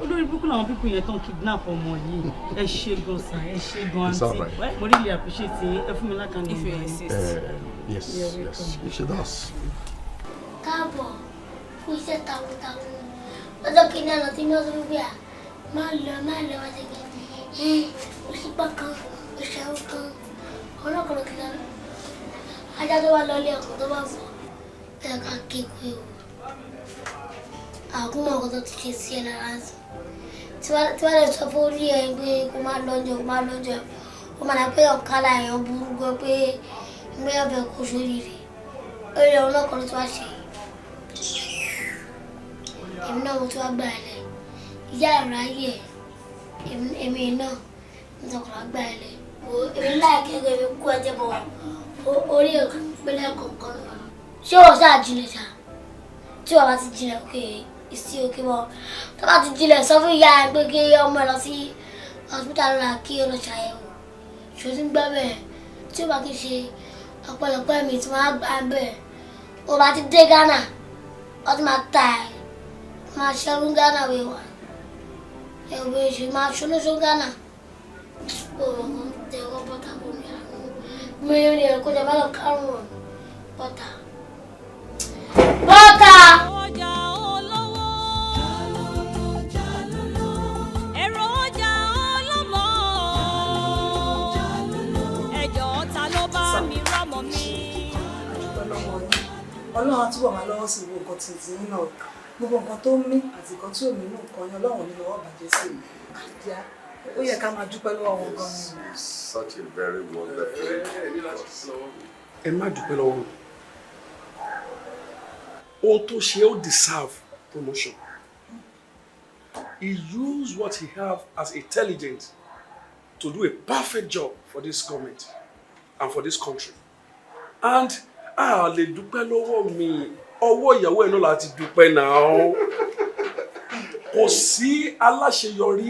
Olórí búkú làwọn pípọ̀ yẹn tán kidnap ọmọ yìí. Ẹ ṣé gan sa, ẹ ṣé gan aunty. Mo really appreciate ẹ fún mi lákàn ní ìgbà. Yes, she does. Káàbọ̀ fún iṣẹ́ takuntakun. Ọjọ́ kìíní àná tí wọ́n sọ pé máa lọ wá sí kí òṣìpá kan ìṣẹ́wó kan ọlọ́kùnrin kìíní ajá tó wà lọ́lé ọkọ̀ tó bá bọ̀ ẹ̀ ká kéèké o. Àkúmọ̀ ọkọ̀ tó ti ṣe sí ẹ lára sí. Tí wọ́n lè sọ fún orí ẹ̀ pé kó má lọ́jọ́ ó máa dà pé ọ̀kadà èèyàn burú gan pé ìgbé ọbẹ̀ kò sóríire. Ó rí ọlọ́kùnrin tó wá ṣe. Èmi náà mo tún wá gbà ẹ lẹ ìyá ẹ̀rọ ayé ẹ̀ èmi náà mo tún kọ̀ gbà ẹ lẹ èmi láìké èmi kú ẹjẹ bọ̀ orí ìpínlẹ̀ kọ̀ọ̀kan ṣé wọ́n ṣáà jinlẹ̀ ṣá tí wọ́n bá ti jinlẹ̀ òkè ìsí òkè bọ̀ tó bá ti jinlẹ̀ sọ fún ìyá ẹ pé kí ọmọ ẹ lọ sí hospital náà kí ó lọ ṣàyẹ̀wò ṣòtí gbọ́ bẹ́ẹ̀ tí ó bá kí ṣe ọ̀pọ̀lọpọ̀ ẹ̀mí tí wọ́n á gbà bẹ́ẹ̀ ó bá ti dé Ghana ó ti máa ta ẹ̀ máa ṣẹ́rú Ghana wẹ̀ wá ẹ̀wẹ̀ ṣe máa ṣolóṣó Ghana òun kan tẹ ọkọ̀ bọ́tà kò ní àná mílíọ̀nù ní ẹ̀kọ́ jẹ́ bá lọ kárùn-ún bọ́tà. Bọ́tà. ọjà olówó èrò ọjà ọlọ́mọ ẹjọ́ ta ló bá mi rọ́mọ mi. Ọlọ́run á túbọ̀ máa lọ́wọ́ sí gbogbo nǹkan tìǹtìǹ náà gbogbo nǹkan tó mí àti nǹkan tí ò mí náà kan ní Ọlọ́run ní lọ́wọ́ bàjẹ́ sí i àdíá ó yẹ ká máa dúpẹ́ lọ́wọ́ wọn gan-an. Such a very wonderful. Ẹ má dúpẹ́ lọ́wọ́ mi. Ohun tó ṣe ó deserve promotion. He used what he have as intelligence to do a perfect job for this government and for this country. And a lè dúpẹ́ lọ́wọ́ mi ọwọ́ ìyàwó ẹ̀ náà láti dúpẹ́ náà. Kò sí aláṣeyọrí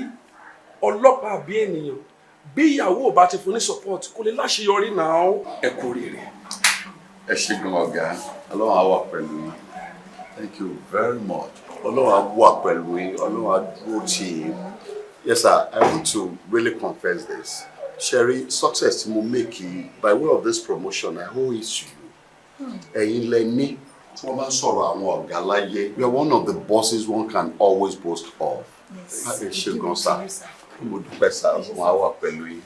ọlọ́pàá àbí ènìyàn bí ìyàwó ò bá ti fún ní support kò lè láṣeyọrí náà. Ẹ kú rere. Ẹ ṣé gan ọ̀gá Ọlọ́run á wà pẹ̀lú yín. Thank you very much. Ọlọ́run á wà pẹ̀lú yín Ọlọ́run á dúró tì yín. Yes sir, I want to really confess this. Sherry, success tí mo make by way of this promotion I owe it to you. Ẹ̀yin lẹ ní tí wọ́n bá ń sọ̀rọ̀ àwọn ọ̀gá láyé. You are one of the bosses one can always boast of. Ẹ ṣé gan sá. Mo dúpẹ́ sá, wọn á wà pẹ̀lú yín.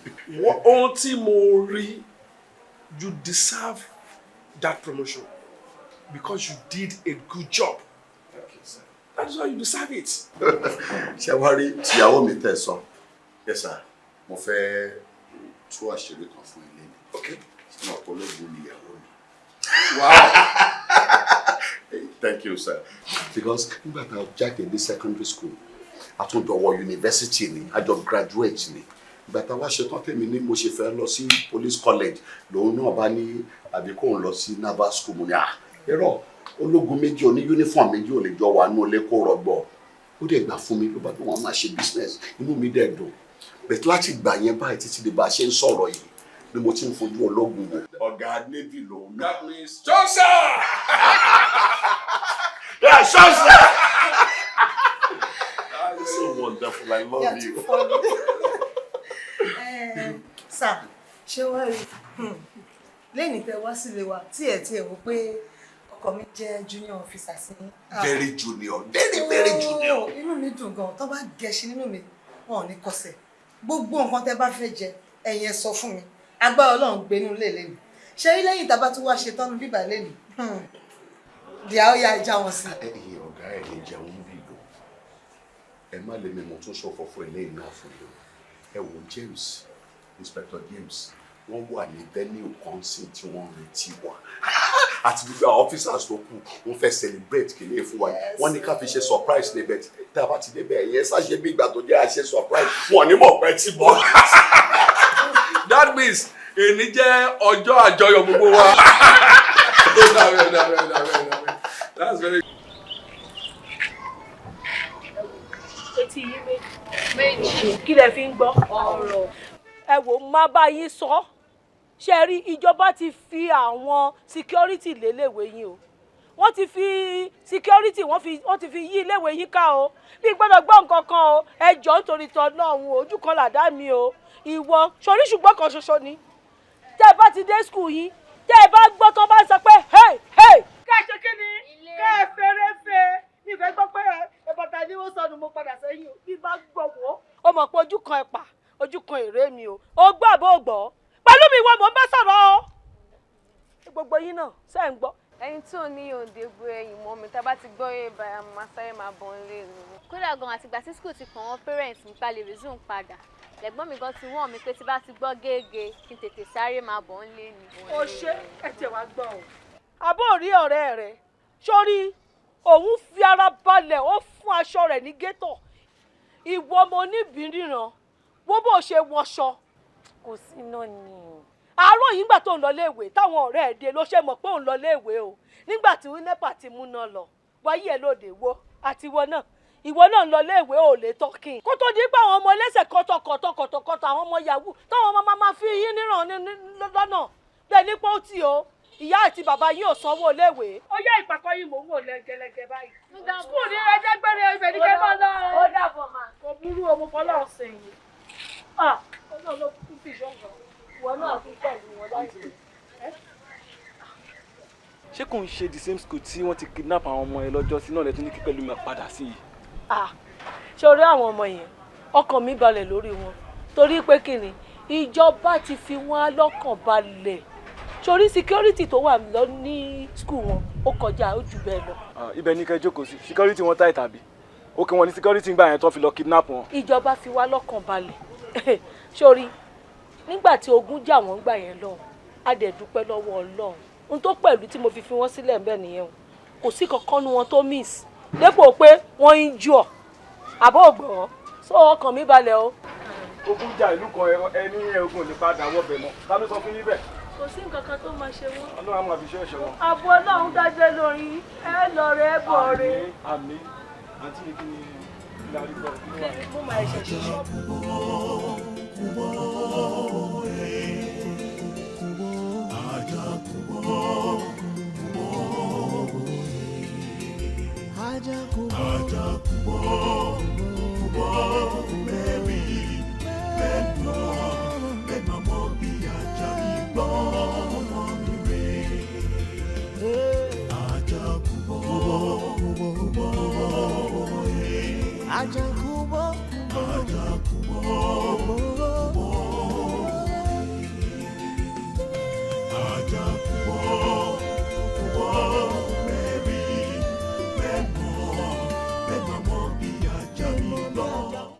Ohun tí mo rí, you deserve that promotion because you did a good job. Thank you, sir. That's why you deserve it. Ṣé wá rí tìyàwó mi tẹ̀ sọ? Yes sir, mo fẹ́ tú àṣírí kan fún ilé mi. Okay. Ṣé mo polówó ni ìyàwó mi? Wow. Thank you, sir. Because nígbà tá a jáde ní secondary school, a tún dọ̀wọ́ university ni, a jọ graduate ni. Ìgbà tá a wá ṣetán tèmi ní mo ṣe fẹ́ lọ sí police college, lòun náà bá ní àbí kóun lọ sí naval school mo ní irọ́ ológun méjì oní uniform méjì ò lè jọ wà nínú ilé kó rọgbọ ó dẹ̀ gbà fún mi ló bá tó wọn máa ṣe business inú mi dẹ̀ dùn bẹ̀t láti gbà yẹn báyìí títí di bá a ṣe ń sọ̀rọ̀ yìí ni mo ti ń fojú ológun wò. ọ̀gá navy lòun. that means Johnson. Yeah, Johnson. That's so wonderful. I love you. Sir, ṣé wá rí lẹ́yìn tẹ wá sílé wa tí ẹ̀ wò pé ọkọ mi jẹ́ junior officer sí. Very junior, very junior. Inú mi dùn gan tó bá gẹṣin nínú mi wọn ò ní kọsẹ̀ gbogbo nǹkan tẹ bá fẹ́ jẹ ẹ̀yin ẹ sọ fún mi agbára Ọlọ́run gbénú lè lẹ́nu ṣé lẹ́yìn tá a bá tún wá ṣe tọ́nu bíbà lẹ́nu di àwọn ya ìjà wọn sí. ẹ̀yin ọ̀gá ẹ̀yin jẹun bí lò ẹ má lè mímọ tó sọ fọfọ eléyìí náà fún yín ẹ wo James Inspector James wọ́n wà ní venue concert tí wọ́n retí wa àti gbogbo àwọn officers tó kù wọ́n fẹ́ celebrate kìnìún fún wa wọ́n ní ká fi ṣe surprise níbẹ̀ tá a bá ti débẹ̀ ẹ̀yẹ ṣàṣẹ bí ìgbà tó jẹ́ àṣẹ surprise wọn ní mọ̀ pẹ́ tí bọ́. That means èyí jẹ́ ọjọ́ àjọyọ̀ gbogbo wa. That's very good. Etí yín méjì kí lẹ fi ń gbọ́ ọ̀rọ̀. Ẹ wò má bá yín sọ ṣe rí ìjọba ti fi àwọn security léléèwé yín o wọ́n ti fi security wọ́n ti fi yí iléèwé yín ká o bí gbọ́dọ̀ gbọ́ nǹkan kan o ẹ jọ̀ọ́ nítorí tọ́ náà òun ojú kan làdá mi o ìwọ sórí ṣùgbọ́n kan ṣoṣo ni tẹ́ ẹ bá ti dé school yín tẹ́ ẹ bá gbọ́ tán bá sọ pé hey hey kẹ́ ẹ ṣe kí ni kẹ́ ẹ fẹ́rẹ́fẹ́ mi fẹ́ gbọ́ pé ẹ bàtà ni wọ́n sọnù mo padà sẹ́yìn o bí bá gbọ́ wọ́ o mọ̀ pé ojú kan ẹ̀pà ojú kan èrè mi o ó gbọ́ àbó gbọ́ pẹ̀lú mi wọ́n mò ń bá sọ̀rọ̀ o gbogbo yín náà ṣe ń gbọ́. ẹyin tí ò ní òǹdè bu ẹ̀yìn mọ́ mi tá a bá ti gbọ́ yé báyà máa sáré máa bọ̀ ń lé mi. kódà gan àtìgbà tí school ti kàn wọ́n parents mi pa lè resume padà lẹ́gbọ́n mi gan ti wọ́n mi pé tí bá ti gbọ́ géègé kí n tètè sáré máa bọ̀ ń lé mi. o ṣe ẹ tẹ wá gbọ́ o. àbó rí ọ̀rẹ́ rẹ̀ sórí òun fi ara balẹ̀ ó fún aṣọ rẹ̀ ní gétọ̀ ìwọ ọmọ oníbìnrin wo bó ṣe wọṣọ kò sí iná ni o. àárọ̀ yìí nígbà tó ń lọ léèwé táwọn ọ̀rẹ́ ẹ̀ dé ló ṣe mọ̀ pé òun lọ léèwé o nígbà tí nepa ti mú náà lọ wáyé ẹ̀ lóde wo àti ìwọ náà ń lọ léèwé ò lè tọ́kìn. kó tó di pé àwọn ọmọ ẹlẹ́sẹ̀ kọ́tọ̀kọ́tọ̀ àwọn ọmọ yahoo táwọn ọmọ máa fi yín níràn lọ́nà bẹ́ẹ̀ nípa ó tì ó ìyá àti bàbá yín ò sanwó léèwé. ó yẹ ìpàkọ́ yìí mò ń wò lẹ́gẹ́lẹ́gẹ́ báyìí. skul ní ẹ̀ẹ́dẹ́gbẹ̀rẹ̀ ibẹ̀ ní kẹ́ máa lọ. ó dàbọ̀ mà. kò burú ọmọ fọlọ́ ọ̀sẹ̀ yìí. ọlọ́run ló kú fi ṣọ́ǹgàn ìwọ náà fi pẹ̀lú wọn láìpẹ́. ṣé kò ń ṣe the same school tí wọ́n ti kidnap àwọn ọmọ ẹ lọ́jọ́ sí náà lẹ́tún ní kí pẹ̀lú mi padà sí yìí. ṣé orí àwọn ọmọ yẹn ọkàn mi balẹ̀ lórí wọn torí pé kí ni ìjọba ti fi wọn lọ́kàn balẹ̀ sórí security tó wà lọ ní school wọn ó kọjá ó jù bẹ́ẹ̀ lọ. ibẹ̀ ní kẹ́ jókòó sí security wọn táì tàbí ó kí wọn ní security ń gbà yẹn tó fi lọ kidnap wọn. ìjọba fi wá lọ́kàn balẹ̀ sórí nígbà tí ogun jà wọ́n gbà yẹn lọ a dẹ̀ dúpẹ́ lọ́wọ́ Ọlọ́run ohun tó pẹ̀lú tí mo fi wọ́n sílẹ̀ ńbẹ̀ nìyẹn o kò sí kankan nu wọn tó miss dépò pé wọ́n ń jù ọ́ àbọ̀ ògbọ́ so ọkàn mi balẹ̀ o. ogun jà ìlú kan ẹni ogun ò ní padà wọ́bẹ̀ mọ́ ta ló sọ fún yín bẹ́ẹ̀. kò sí nǹkan kan tó máa ṣe wọ́n. Ọlọ́run á máa fi ṣọ́ọ̀ṣọ́ wọn. àbọ̀ Ọlọ́run dájẹ́ lórí ẹ lọ rẹ ẹ bọ̀ rẹ. àmín àǹtí mi kí ni ìlàrí gbọ́. mo máa ṣe ṣe ṣọ́ọ̀bù. Let mama be a jammy